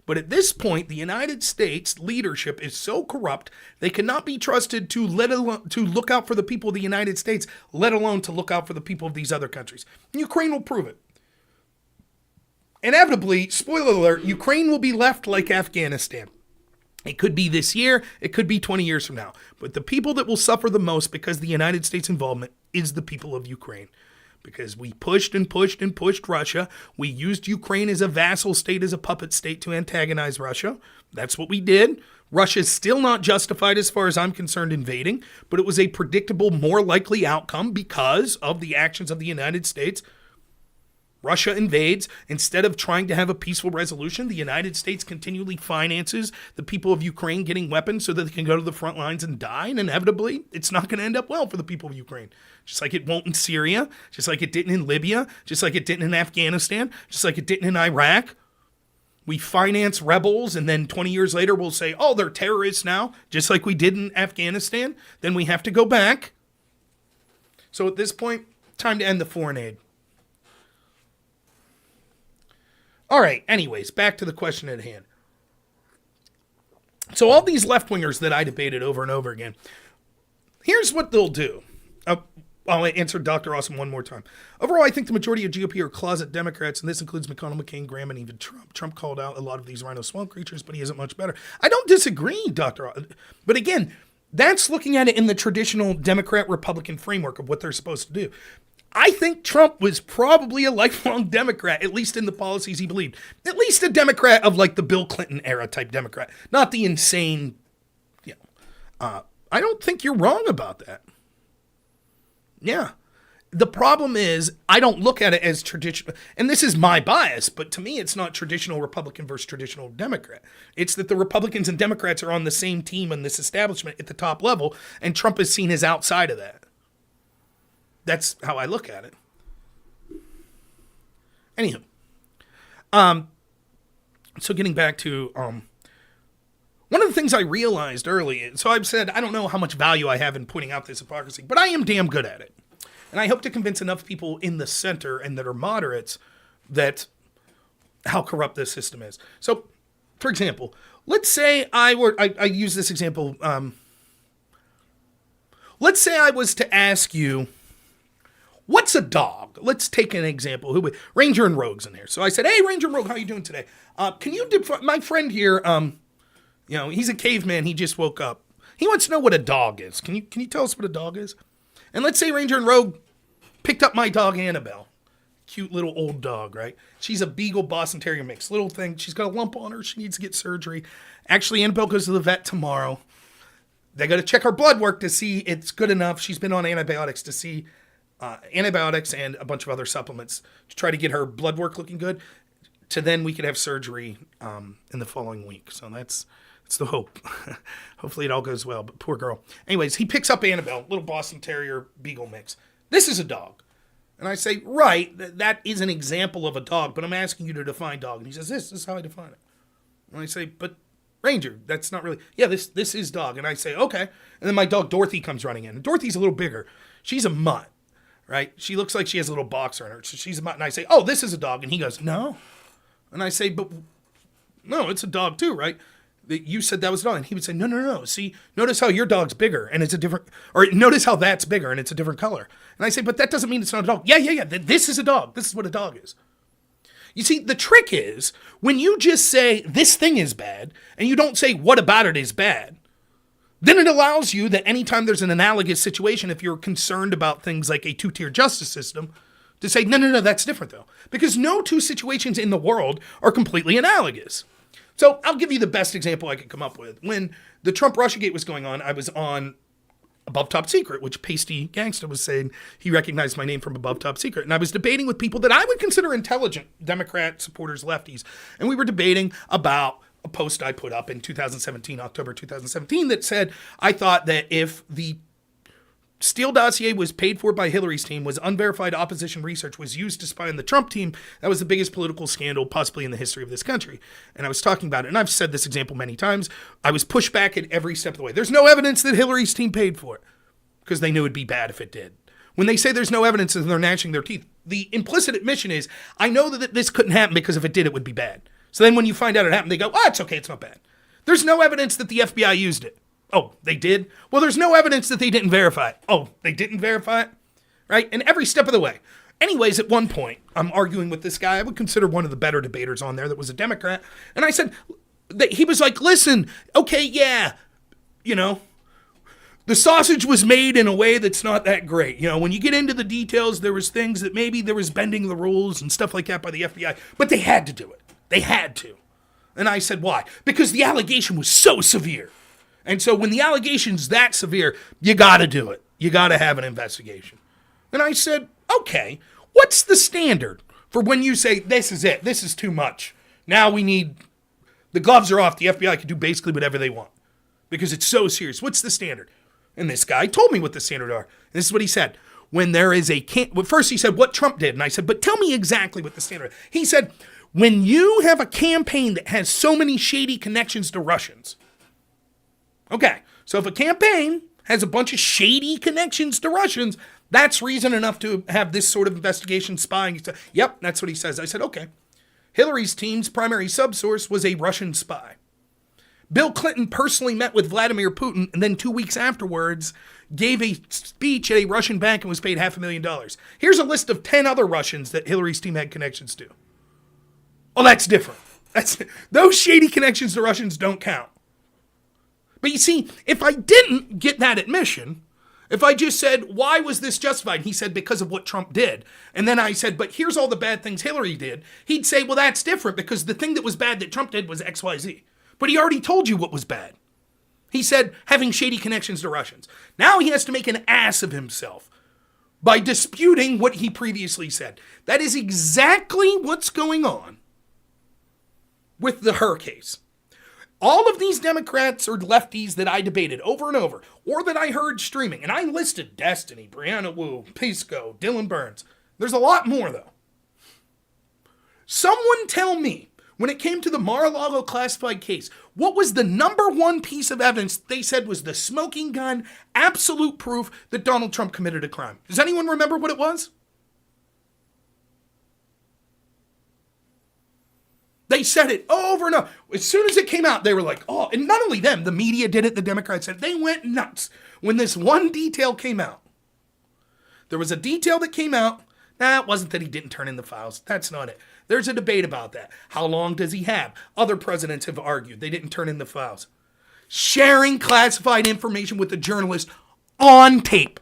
But at this point, the United States leadership is so corrupt, they cannot be trusted to look out for the people of the United States, let alone to look out for the people of these other countries. Ukraine will prove it. Inevitably, spoiler alert, Ukraine will be left like Afghanistan. It could be this year, it could be 20 years from now. But the people that will suffer the most because of the United States involvement is the people of Ukraine. Because we pushed and pushed and pushed Russia. We used Ukraine as a vassal state, as a puppet state to antagonize Russia. That's what we did. Russia's still not justified as far as I'm concerned invading, but it was a predictable, more likely outcome because of the actions of the United States. Russia invades. Instead of trying to have a peaceful resolution, the United States continually finances the people of Ukraine getting weapons so that they can go to the front lines and die. And inevitably, it's not going to end up well for the people of Ukraine. Just like it won't in Syria, just like it didn't in Libya, just like it didn't in Afghanistan, just like it didn't in Iraq. We finance rebels, and then 20 years later, we'll say, oh, they're terrorists now, just like we did in Afghanistan. Then we have to go back. So at this point, time to end the foreign aid. All right, anyways, back to the question at hand. So all these left-wingers that I debated over and over again, here's what they'll do. I'll answer Dr. Awesome one more time. Overall, I think the majority of GOP are closet Democrats, and this includes McConnell, McCain, Graham, and even Trump. Trump called out a lot of these rhino swamp creatures, but he isn't much better. I don't disagree, Dr. But again, that's looking at it in the traditional Democrat-Republican framework of what they're supposed to do. I think Trump was probably a lifelong Democrat, at least in the policies he believed. At least a Democrat of like the Bill Clinton era type Democrat, not the insane, I don't think you're wrong about that. Yeah. The problem is I don't look at it as traditional, and this is my bias, but to me it's not traditional Republican versus traditional Democrat. It's that the Republicans and Democrats are on the same team in this establishment at the top level, and Trump is seen as outside of that. That's how I look at it. Anywho. So getting back to one of the things I realized early, so I've said I don't know how much value I have in pointing out this hypocrisy, but I am damn good at it. And I hope to convince enough people in the center and that are moderates that how corrupt this system is. So, for example, let's say I use this example. Let's say I was to ask you, what's a dog? Let's take an example. Ranger and Rogue's in there. So I said, hey, Ranger and Rogue, how are you doing today? Can you my friend here, he's a caveman. He just woke up. He wants to know what a dog is. Can you tell us what a dog is? And let's say Ranger and Rogue picked up my dog, Annabelle. Cute little old dog, right? She's a Beagle Boston Terrier mix. Little thing. She's got a lump on her. She needs to get surgery. Actually, Annabelle goes to the vet tomorrow. They got to check her blood work to see it's good enough. She's been on antibiotics to see antibiotics and a bunch of other supplements to try to get her blood work looking good. to then we could have surgery in the following week. So that's the hope. Hopefully it all goes well, but poor girl. Anyways, he picks up Annabelle, little Boston Terrier Beagle mix. This is a dog. And I say, right, that is an example of a dog, but I'm asking you to define dog. And he says, this is how I define it. And I say, but Ranger, that's not really, yeah, this is dog. And I say, okay. And then my dog Dorothy comes running in. And Dorothy's a little bigger. She's a mutt, right? She looks like she has a little boxer in her. So she's a mutt. And I say, oh, this is a dog. And he goes, no. And I say, but no, it's a dog too, right? You said that was a dog. And he would say, no. See, notice how your dog's bigger and it's a different, or notice how that's bigger and it's a different color. And I say, but that doesn't mean it's not a dog. Yeah. This is a dog. This is what a dog is. You see, the trick is when you just say this thing is bad and you don't say what about it is bad, then it allows you that anytime there's an analogous situation, if you're concerned about things like a two-tier justice system, to say, no, that's different though. Because no two situations in the world are completely analogous. So I'll give you the best example I could come up with. When the Trump-Russiagate was going on, I was on Above Top Secret, which Pasty Gangsta was saying he recognized my name from Above Top Secret. And I was debating with people that I would consider intelligent Democrat supporters, lefties. And we were debating about a post I put up in October 2017, that said, I thought that if the Steele dossier was paid for by Hillary's team, was unverified opposition research, was used to spy on the Trump team, that was the biggest political scandal possibly in the history of this country. And I was talking about it, and I've said this example many times. I was pushed back at every step of the way. There's no evidence that Hillary's team paid for it, because they knew it'd be bad if it did. When they say there's no evidence and they're gnashing their teeth, the implicit admission is, I know that this couldn't happen because if it did, it would be bad. So then when you find out it happened, they go, it's okay, it's not bad. There's no evidence that the FBI used it. Oh, they did? Well, there's no evidence that they didn't verify it. Oh, they didn't verify it? Right? And every step of the way. Anyways, at one point, I'm arguing with this guy I would consider one of the better debaters on there that was a Democrat. And I said, that he was like, listen, okay, yeah, the sausage was made in a way that's not that great. When you get into the details, there was things that maybe there was bending the rules and stuff like that by the FBI. But they had to do it. They had to. And I said, why? Because the allegation was so severe. And so when the allegation's that severe, you got to do it. You got to have an investigation. And I said, okay, what's the standard for when you say, this is it, this is too much. Now the gloves are off, the FBI can do basically whatever they want because it's so serious. What's the standard? And this guy told me what the standard are. And this is what he said. When there is first he said what Trump did. And I said, but tell me exactly what the standard is. He said, when you have a campaign that has so many shady connections to Russians. Okay, so if a campaign has a bunch of shady connections to Russians, that's reason enough to have this sort of investigation, spying. Yep, that's what he says. I said, okay. Hillary's team's primary subsource was a Russian spy. Bill Clinton personally met with Vladimir Putin and then 2 weeks afterwards gave a speech at a Russian bank and was paid $500,000. Here's a list of 10 other Russians that Hillary's team had connections to. Oh, that's different. Those shady connections to Russians don't count. But you see, if I didn't get that admission, if I just said, why was this justified? He said, because of what Trump did. And then I said, but here's all the bad things Hillary did. He'd say, well, that's different because the thing that was bad that Trump did was XYZ. But he already told you what was bad. He said, having shady connections to Russians. Now he has to make an ass of himself by disputing what he previously said. That is exactly what's going on with the Herr case. All of these Democrats or lefties that I debated over and over, or that I heard streaming, and I listed Destiny, Brianna Wu, Pisco, Dylan Burns. There's a lot more, though. Someone tell me, when it came to the Mar-a-Lago classified case, what was the number one piece of evidence they said was the smoking gun, absolute proof that Donald Trump committed a crime? Does anyone remember what it was? They said it over and over. As soon as it came out, they were like, oh, and not only them, the media did it, the Democrats said it. They went nuts when this one detail came out. There was a detail that came out. It wasn't that he didn't turn in the files. That's not it. There's a debate about that. How long does he have? Other presidents have argued they didn't turn in the files. Sharing classified information with the journalist on tape.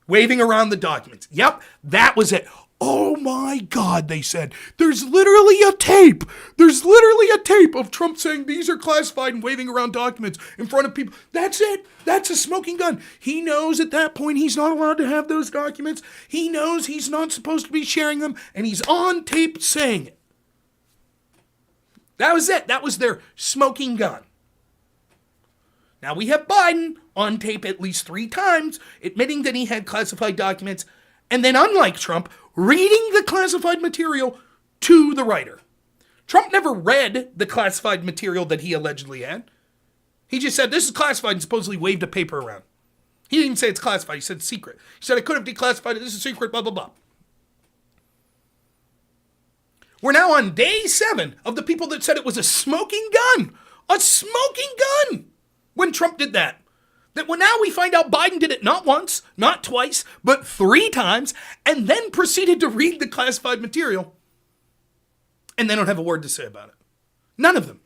Waving around the documents. Yep, that was it. Oh my God, they said. There's literally a tape. There's literally a tape of Trump saying these are classified and waving around documents in front of people. That's it. That's a smoking gun. He knows at that point he's not allowed to have those documents. He knows he's not supposed to be sharing them, and he's on tape saying it. That was it. That was their smoking gun. Now we have Biden on tape at least 3 times admitting that he had classified documents, and then unlike Trump, reading the classified material to the writer. Trump never read the classified material that he allegedly had. He just said, this is classified, and supposedly waved a paper around. He didn't even say it's classified. He said it's secret. He said, I could have declassified it. This is secret, blah, blah, blah. We're now on day 7 of the people that said it was a smoking gun. A smoking gun! When Trump did that. Now we find out Biden did it not once, not twice, but 3 times, and then proceeded to read the classified material. And they don't have a word to say about it. None of them.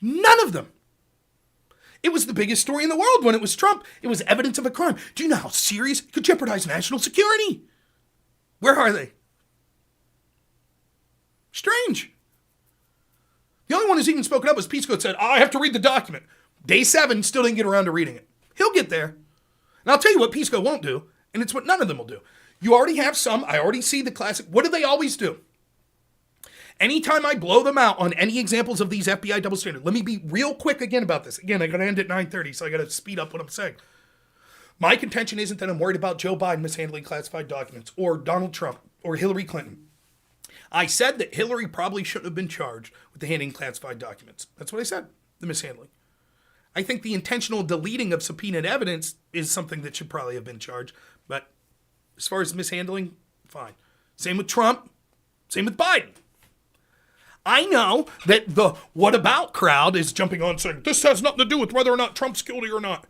None of them. It was the biggest story in the world when it was Trump. It was evidence of a crime. Do you know how serious it could jeopardize national security? Where are they? Strange. The only one who's even spoken up was Pisco and said, I have to read the document. Day 7, still didn't get around to reading it. He'll get there. And I'll tell you what Pisco won't do, and it's what none of them will do. You already have some. I already see the classic. What do they always do? Anytime I blow them out on any examples of these FBI double standards, let me be real quick again about this. Again, I got to end at 9:30, so I got to speed up what I'm saying. My contention isn't that I'm worried about Joe Biden mishandling classified documents or Donald Trump or Hillary Clinton. I said that Hillary probably shouldn't have been charged with the handing classified documents. That's what I said, the mishandling. I think the intentional deleting of subpoenaed evidence is something that should probably have been charged. But as far as mishandling, fine. Same with Trump. Same with Biden. I know that the what about crowd is jumping on saying, this has nothing to do with whether or not Trump's guilty or not.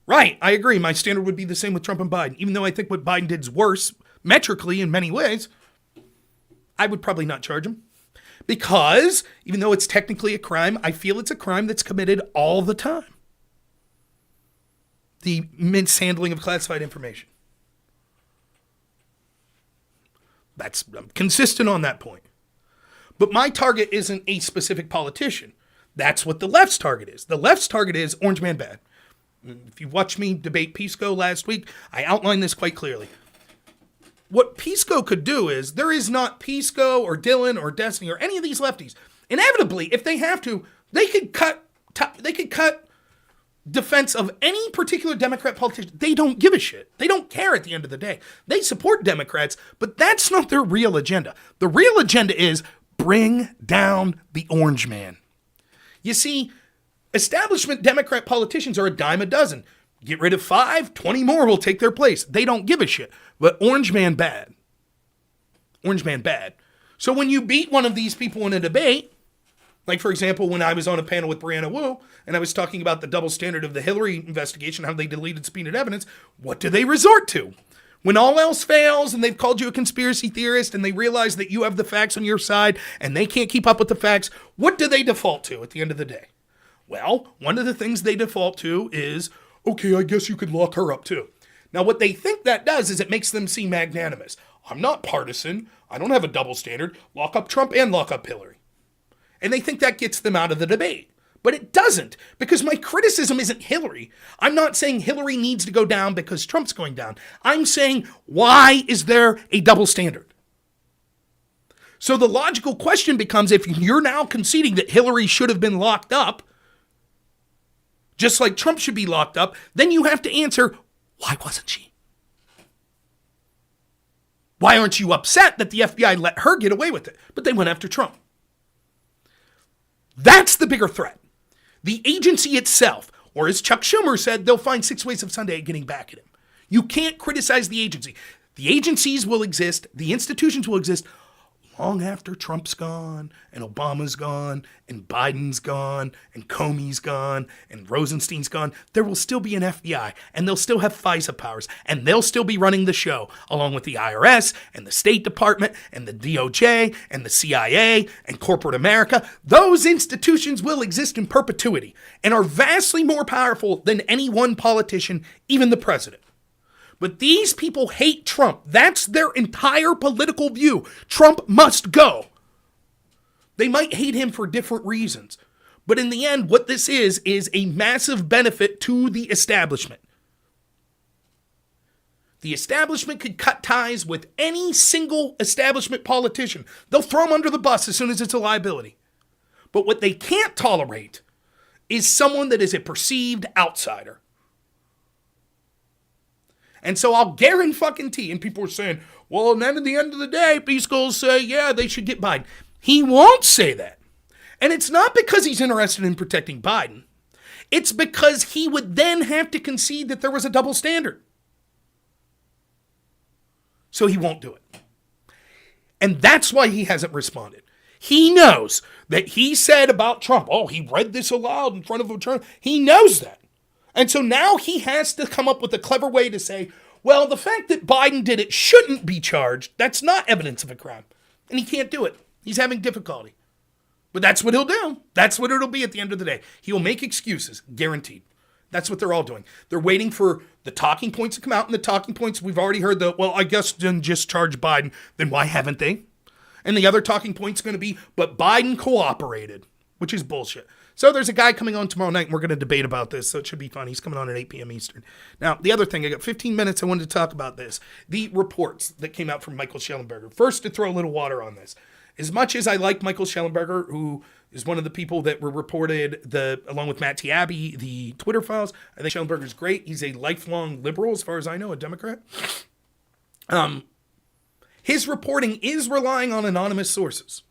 Right, I agree. My standard would be the same with Trump and Biden. Even though I think what Biden did is worse, metrically in many ways, I would probably not charge him. Because even though it's technically a crime, I feel it's a crime that's committed all the time. The mishandling of classified information. I'm consistent on that point. But my target isn't a specific politician. That's what the left's target is. The left's target is Orange Man Bad. If you watched me debate Pisco last week, I outlined this quite clearly. What Pisco could do is, there is not Pisco or Dylan or Destiny or any of these lefties. Inevitably, if they have to, they could cut defense of any particular Democrat politician. They don't give a shit. They don't care at the end of the day. They support Democrats, but that's not their real agenda. The real agenda is bring down the orange man. You see, establishment Democrat politicians are a dime a dozen. Get rid of 5, 20 more will take their place. They don't give a shit. But orange man bad. Orange man bad. So when you beat one of these people in a debate, like for example, when I was on a panel with Brianna Wu, and I was talking about the double standard of the Hillary investigation, how they deleted subpoenaed evidence, what do they resort to? When all else fails and they've called you a conspiracy theorist and they realize that you have the facts on your side and they can't keep up with the facts, what do they default to at the end of the day? Well, one of the things they default to is, okay, I guess you could lock her up too. Now, what they think that does is it makes them seem magnanimous. I'm not partisan. I don't have a double standard. Lock up Trump and lock up Hillary. And they think that gets them out of the debate. But it doesn't, because my criticism isn't Hillary. I'm not saying Hillary needs to go down because Trump's going down. I'm saying, why is there a double standard? So the logical question becomes, if you're now conceding that Hillary should have been locked up, just like Trump should be locked up, then you have to answer, why wasn't she? Why aren't you upset that the FBI let her get away with it, but they went after Trump? That's the bigger threat. The agency itself, or as Chuck Schumer said, they'll find 6 ways of Sunday getting back at him. You can't criticize the agency. The agencies will exist, the institutions will exist long after Trump's gone, and Obama's gone, and Biden's gone, and Comey's gone, and Rosenstein's gone. There will still be an FBI, and they'll still have FISA powers, and they'll still be running the show, along with the IRS, and the State Department, and the DOJ, and the CIA, and corporate America. Those institutions will exist in perpetuity, and are vastly more powerful than any one politician, even the president. But these people hate Trump. That's their entire political view. Trump must go. They might hate him for different reasons. But in the end, what this is a massive benefit to the establishment. The establishment could cut ties with any single establishment politician. They'll throw him under the bus as soon as it's a liability. But what they can't tolerate is someone that is a perceived outsider. And so I'll guarantee, and people are saying, well, and then at the end of the day, Peace will say, yeah, they should get Biden. He won't say that. And it's not because he's interested in protecting Biden. It's because he would then have to concede that there was a double standard. So he won't do it. And that's why he hasn't responded. He knows that he said about Trump, oh, he read this aloud in front of a journalist. He knows that. And so now he has to come up with a clever way to say, well, the fact that Biden did it shouldn't be charged. That's not evidence of a crime. And he can't do it. He's having difficulty. But that's what he'll do. That's what it'll be at the end of the day. He'll make excuses, guaranteed. That's what they're all doing. They're waiting for the talking points to come out, and the talking points, we've already heard well, I guess then just charge Biden. Then why haven't they? And the other talking point's going to be, but Biden cooperated, which is bullshit. So there's a guy coming on tomorrow night, and we're going to debate about this, so it should be fun. He's coming on at 8 p.m. Eastern. Now, the other thing, I got 15 minutes. I wanted to talk about this. The reports that came out from Michael Shellenberger. First, to throw a little water on this. As much as I like Michael Shellenberger, who is one of the people that were reported, along with Matt Taibbi, the Twitter files, I think Shellenberger's great. He's a lifelong liberal, as far as I know, a Democrat. His reporting is relying on anonymous sources.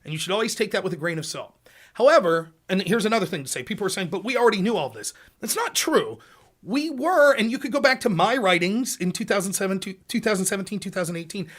And you should always take that with a grain of salt. However, and here's another thing to say. People are saying, but we already knew all this. That's not true. We were, and you could go back to my writings in 2017, 2018.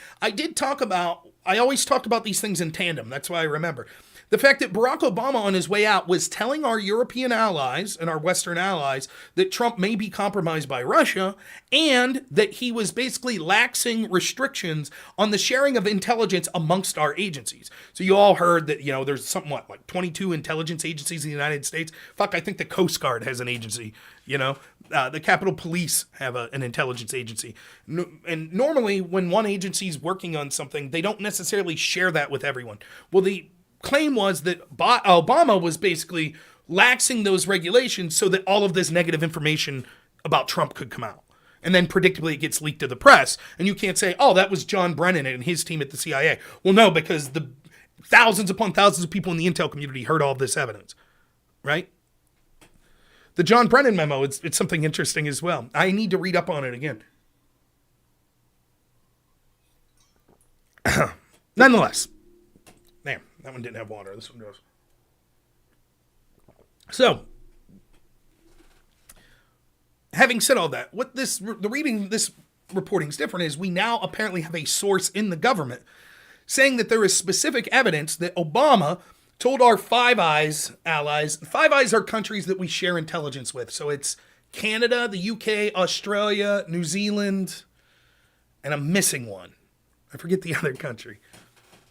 I always talked about these things in tandem. That's why I remember. The fact that Barack Obama on his way out was telling our European allies and our Western allies that Trump may be compromised by Russia, and that he was basically laxing restrictions on the sharing of intelligence amongst our agencies. So you all heard that, there's something like 22 intelligence agencies in the United States. Fuck, I think the Coast Guard has an agency, the Capitol Police have an intelligence agency. And normally when one agency is working on something, they don't necessarily share that with everyone. Well, the claim was that Obama was basically laxing those regulations so that all of this negative information about Trump could come out. And then predictably it gets leaked to the press. And you can't say, oh, that was John Brennan and his team at the CIA. Well, no, because the thousands upon thousands of people in the intel community heard all of this evidence, right? The John Brennan memo, it's something interesting as well. I need to read up on it again. Nonetheless, there, that one didn't have water. This one does. So, having said all that, the reading this reporting is different is we now apparently have a source in the government saying that there is specific evidence that Obama told our Five Eyes allies. Five Eyes are countries that we share intelligence with. So it's Canada, the UK, Australia, New Zealand, and I'm missing one. I forget the other country.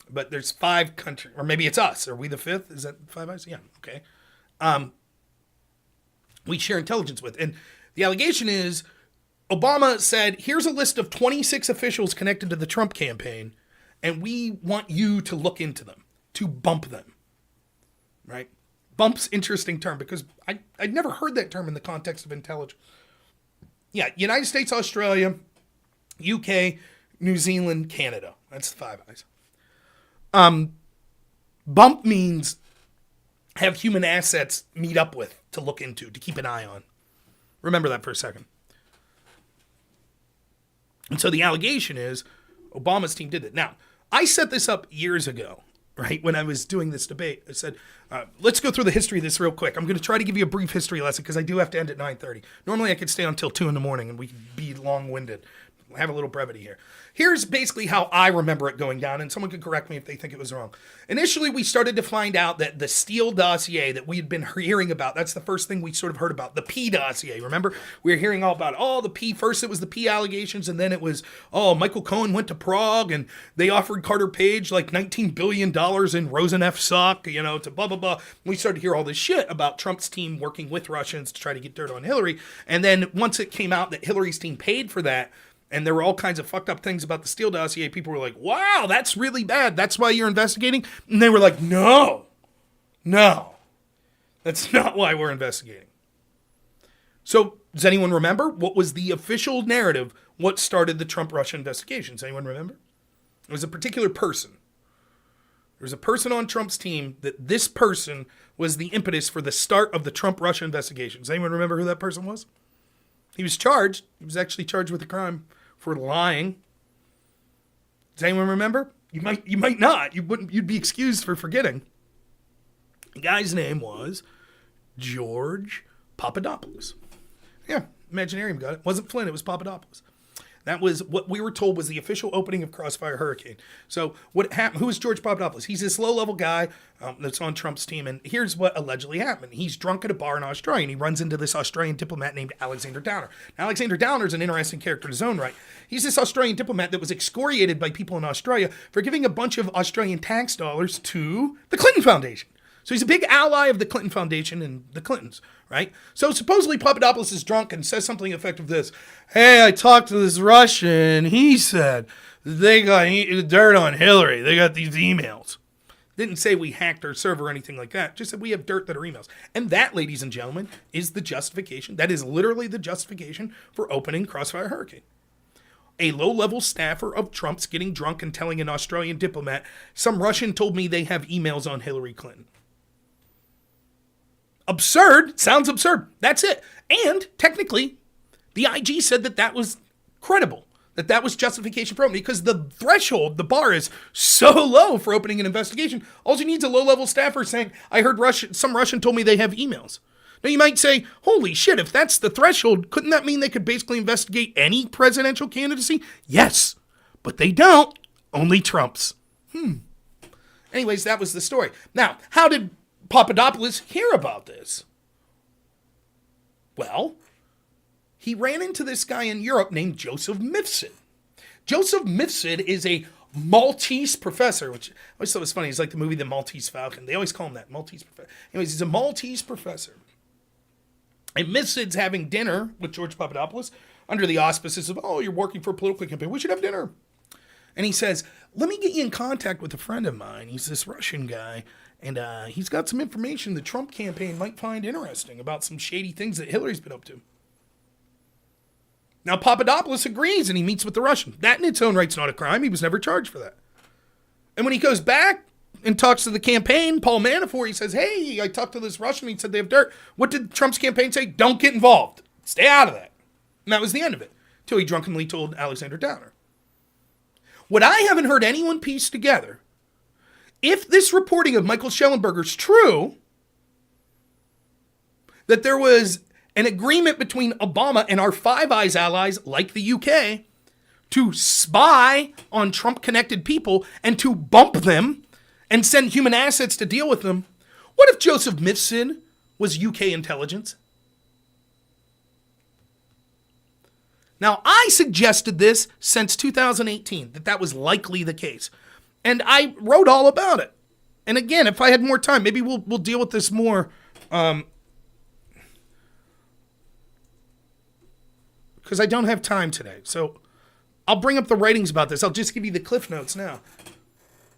But there's 5 countries, or maybe it's us. Are we the 5th? Is that Five Eyes? Yeah, okay. We share intelligence with. And the allegation is Obama said, here's a list of 26 officials connected to the Trump campaign, and we want you to look into them, to bump them. Right? Bump's interesting term because I'd never heard that term in the context of intelligence. Yeah, United States, Australia, UK, New Zealand, Canada. That's the Five Eyes. Bump means have human assets meet up with, to look into, to keep an eye on. Remember that for a second. And so the allegation is Obama's team did it. Now, I set this up years ago, right? When I was doing this debate, I said, let's go through the history of this real quick. I'm going to try to give you a brief history lesson because I do have to end at 9:30. Normally I could stay until 2 in the morning and we could be long-winded. Have a little brevity here. Here's basically how I remember it going down, and someone could correct me if they think it was wrong. Initially, we started to find out that the Steele dossier that we had been hearing about, that's the first thing we sort of heard about, the P dossier. Remember? We were hearing all about, the P. First it was the P allegations, and then it was, Michael Cohen went to Prague, and they offered Carter Page like $19 billion in Rosenf stock, to blah, blah, blah. We started to hear all this shit about Trump's team working with Russians to try to get dirt on Hillary. And then once it came out that Hillary's team paid for that, and there were all kinds of fucked up things about the Steele dossier, people were like, wow, that's really bad. That's why you're investigating? And they were like, no, that's not why we're investigating. So does anyone remember what was the official narrative? What started the Trump-Russia investigations? Anyone remember? It was a particular person There's a person on Trump's team that this person was the impetus for the start of the Trump-Russia investigation. Does anyone remember who that person was? He was charged. He was actually charged with a crime for lying. Does anyone remember? You might not. You'd be excused for forgetting. The guy's name was George Papadopoulos. Yeah, Imaginarium got it. Wasn't Flynn, it was Papadopoulos. That was what we were told was the official opening of Crossfire Hurricane. So what happened? Who is George Papadopoulos? He's this low-level guy that's on Trump's team, and here's what allegedly happened. He's drunk at a bar in Australia, and he runs into this Australian diplomat named Alexander Downer. Now, Alexander Downer is an interesting character in his own right. He's this Australian diplomat that was excoriated by people in Australia for giving a bunch of Australian tax dollars to the Clinton Foundation. So he's a big ally of the Clinton Foundation and the Clintons, right? So supposedly Papadopoulos is drunk and says something effective this. Hey, I talked to this Russian. He said they got dirt on Hillary. They got these emails. Didn't say we hacked her server or anything like that. Just said we have dirt that are emails. And that, ladies and gentlemen, is the justification. That is literally the justification for opening Crossfire Hurricane. A low-level staffer of Trump's getting drunk and telling an Australian diplomat, some Russian told me they have emails on Hillary Clinton. Absurd. Sounds absurd. That's it. And technically, the IG said that was credible, that was justification for opening, because the threshold, the bar is so low for opening an investigation. All you need is a low-level staffer saying, I heard some Russian told me they have emails. Now you might say, holy shit, if that's the threshold, couldn't that mean they could basically investigate any presidential candidacy? Yes, but they don't. Only Trump's. Anyways, that was the story. Now, how did Papadopoulos hear about this? Well, he ran into this guy in Europe named Joseph Mifsud. Joseph Mifsud is a Maltese professor, which I always thought was funny. It's like the movie The Maltese Falcon. They always call him that, Maltese professor. Anyways, he's a Maltese professor. And Mifsud's having dinner with George Papadopoulos under the auspices of, oh, you're working for a political campaign. We should have dinner. And he says, let me get you in contact with a friend of mine. He's this Russian guy. And he's got some information the Trump campaign might find interesting about some shady things that Hillary's been up to. Now, Papadopoulos agrees, and he meets with the Russian. That in its own right's not a crime. He was never charged for that. And when he goes back and talks to the campaign, Paul Manafort, he says, hey, I talked to this Russian. He said they have dirt. What did Trump's campaign say? Don't get involved. Stay out of that. And that was the end of it, till he drunkenly told Alexander Downer. What I haven't heard anyone piece together, if this reporting of Michael Schellenberger's true, that there was an agreement between Obama and our Five Eyes allies, like the UK, to spy on Trump-connected people and to bump them and send human assets to deal with them, what if Joseph Mifsud was UK intelligence? Now, I suggested this since 2018, that was likely the case. And I wrote all about it. And again, if I had more time, maybe we'll deal with this more. Because I don't have time today. So I'll bring up the writings about this. I'll just give you the cliff notes now.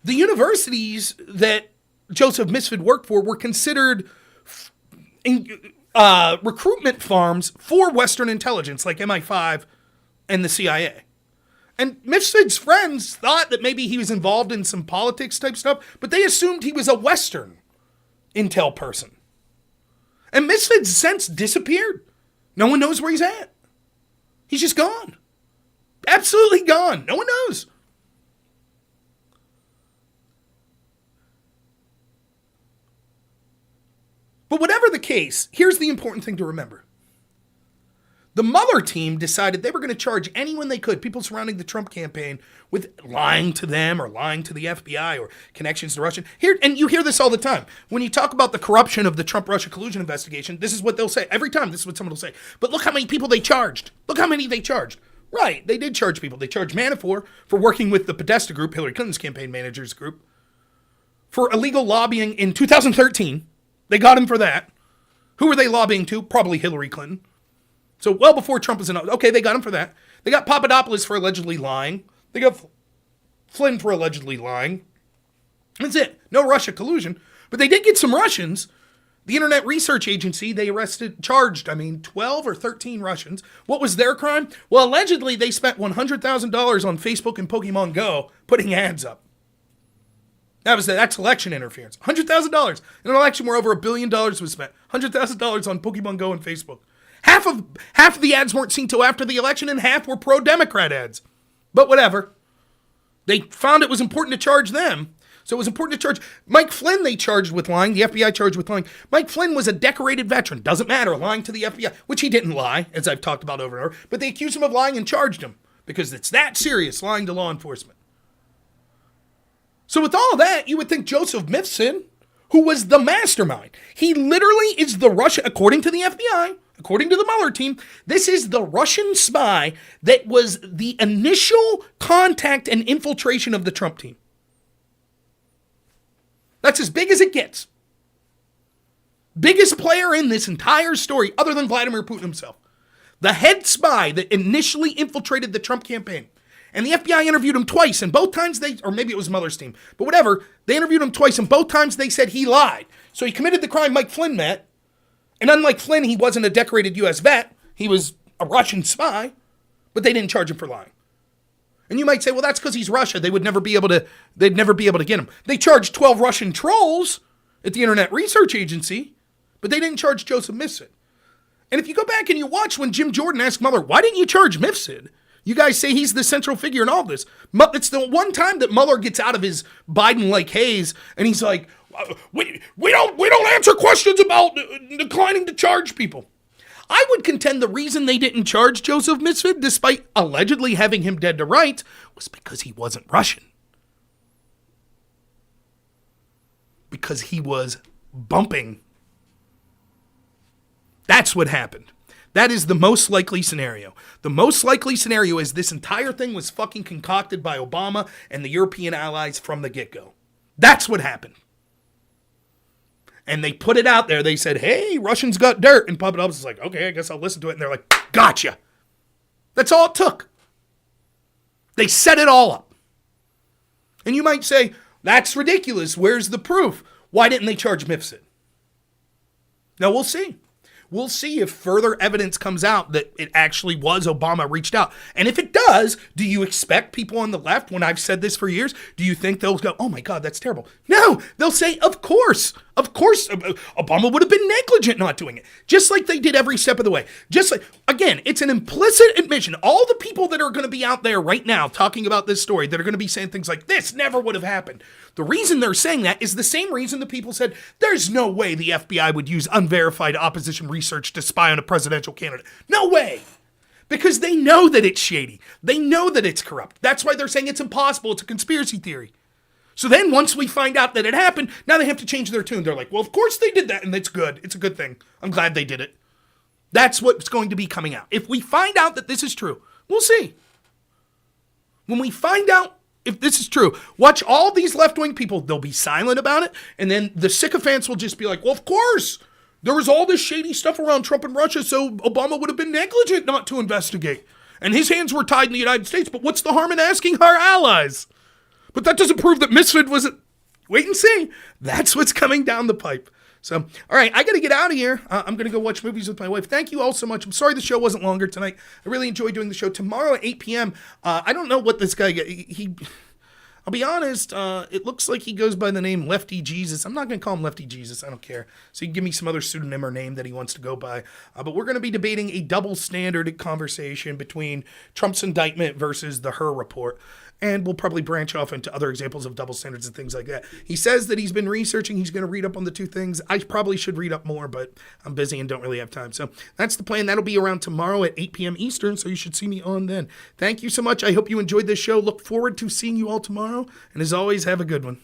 The universities that Joseph Mifsud worked for were considered recruitment farms for Western intelligence, like MI5 and the CIA. And Mifsud's friends thought that maybe he was involved in some politics type stuff, but they assumed he was a Western intel person. And Mifsud's since disappeared. No one knows where he's at. He's just gone. Absolutely gone. No one knows. But whatever the case, here's the important thing to remember. The Mueller team decided they were going to charge anyone they could, people surrounding the Trump campaign, with lying to them or lying to the FBI or connections to Russia. And you hear this all the time. When you talk about the corruption of the Trump-Russia collusion investigation, this is what they'll say. Every time, this is what someone will say. But look how many people they charged. Look how many they charged. Right, they did charge people. They charged Manafort for working with the Podesta group, Hillary Clinton's campaign managers group, for illegal lobbying in 2013. They got him for that. Who were they lobbying to? Probably Hillary Clinton. So well before Trump was announced. Okay, they got him for that. They got Papadopoulos for allegedly lying. They got Flynn for allegedly lying. That's it. No Russia collusion. But they did get some Russians. The Internet Research Agency, they charged 12 or 13 Russians. What was their crime? Well, allegedly they spent $100,000 on Facebook and Pokemon Go putting ads up. That's election interference. $100,000 in an election where over $1 billion was spent. $100,000 on Pokemon Go and Facebook. Half of the ads weren't seen till after the election, and half were pro-Democrat ads. But whatever. They found it was important to charge them. So it was important to charge Mike Flynn. They charged with lying. The FBI charged with lying. Mike Flynn was a decorated veteran. Doesn't matter. Lying to the FBI, which he didn't lie, as I've talked about over and over. But they accused him of lying and charged him because it's that serious, lying to law enforcement. So with all that, you would think Joseph Mifsud, who was the mastermind, he literally is the Russian, according to the FBI, according to the Mueller team, this is the Russian spy that was the initial contact and infiltration of the Trump team. That's as big as it gets. Biggest player in this entire story, other than Vladimir Putin himself. The head spy that initially infiltrated the Trump campaign. And the FBI interviewed him twice, and both times or maybe it was Mueller's team, but whatever, they interviewed him twice, and both times they said he lied. So he committed the crime Mike Flynn met, and unlike Flynn, he wasn't a decorated U.S. vet, he was a Russian spy, but they didn't charge him for lying. And you might say, well, that's because he's Russia. They'd never be able to get him. They charged 12 Russian trolls at the Internet Research Agency, but they didn't charge Joseph Mifsud. And if you go back and you watch when Jim Jordan asked Mueller, why didn't you charge Mifsud? You guys say he's the central figure in all this. It's the one time that Mueller gets out of his Biden-like haze, and he's like, we don't answer questions about declining to charge people. I would contend the reason they didn't charge Joseph Mifsud, despite allegedly having him dead to rights, was because he wasn't Russian. Because he was bumping. That's what happened. That is the most likely scenario. The most likely scenario is this entire thing was fucking concocted by Obama and the European allies from the get-go. That's what happened. And they put it out there. They said, hey, Russians got dirt. And Puppet Elvis is like, okay, I guess I'll listen to it. And they're like, gotcha. That's all it took. They set it all up. And you might say, that's ridiculous. Where's the proof? Why didn't they charge Mifsud? Now, we'll see. We'll see if further evidence comes out that it actually was Obama reached out. And if it does, do you expect people on the left, when I've said this for years, do you think they'll go, oh my God, that's terrible? No, they'll say, of course, Obama would have been negligent not doing it. Just like they did every step of the way. Just like, again, it's an implicit admission. All the people that are going to be out there right now talking about this story that are going to be saying things like, this never would have happened. The reason they're saying that is the same reason the people said, there's no way the FBI would use unverified opposition research to spy on a presidential candidate. No way. Because they know that it's shady. They know that it's corrupt. That's why they're saying it's impossible. It's a conspiracy theory. So then once we find out that it happened, now they have to change their tune. They're like, well, of course they did that, and it's good. It's a good thing. I'm glad they did it. That's what's going to be coming out. If we find out that this is true, we'll see. When we find out if this is true, watch all these left-wing people. They'll be silent about it, and then the sycophants will just be like, well, of course, there was all this shady stuff around Trump and Russia, so Obama would have been negligent not to investigate. And his hands were tied in the United States, but what's the harm in asking our allies? But that doesn't prove that Mifsud wasn't. Wait and see. That's what's coming down the pipe. So, all right, I got to get out of here. I'm going to go watch movies with my wife. Thank you all so much. I'm sorry the show wasn't longer tonight. I really enjoyed doing the show. Tomorrow at 8 p.m., I don't know what this guy, I'll be honest, it looks like he goes by the name Lefty Jesus. I'm not going to call him Lefty Jesus. I don't care. So you can give me some other pseudonym or name that he wants to go by. But we're going to be debating a double standard conversation between Trump's indictment versus the Herr report. And we'll probably branch off into other examples of double standards and things like that. He says that he's been researching. He's going to read up on the two things. I probably should read up more, but I'm busy and don't really have time. So that's the plan. That'll be around tomorrow at 8 p.m. Eastern, so you should see me on then. Thank you so much. I hope you enjoyed this show. Look forward to seeing you all tomorrow. And as always, have a good one.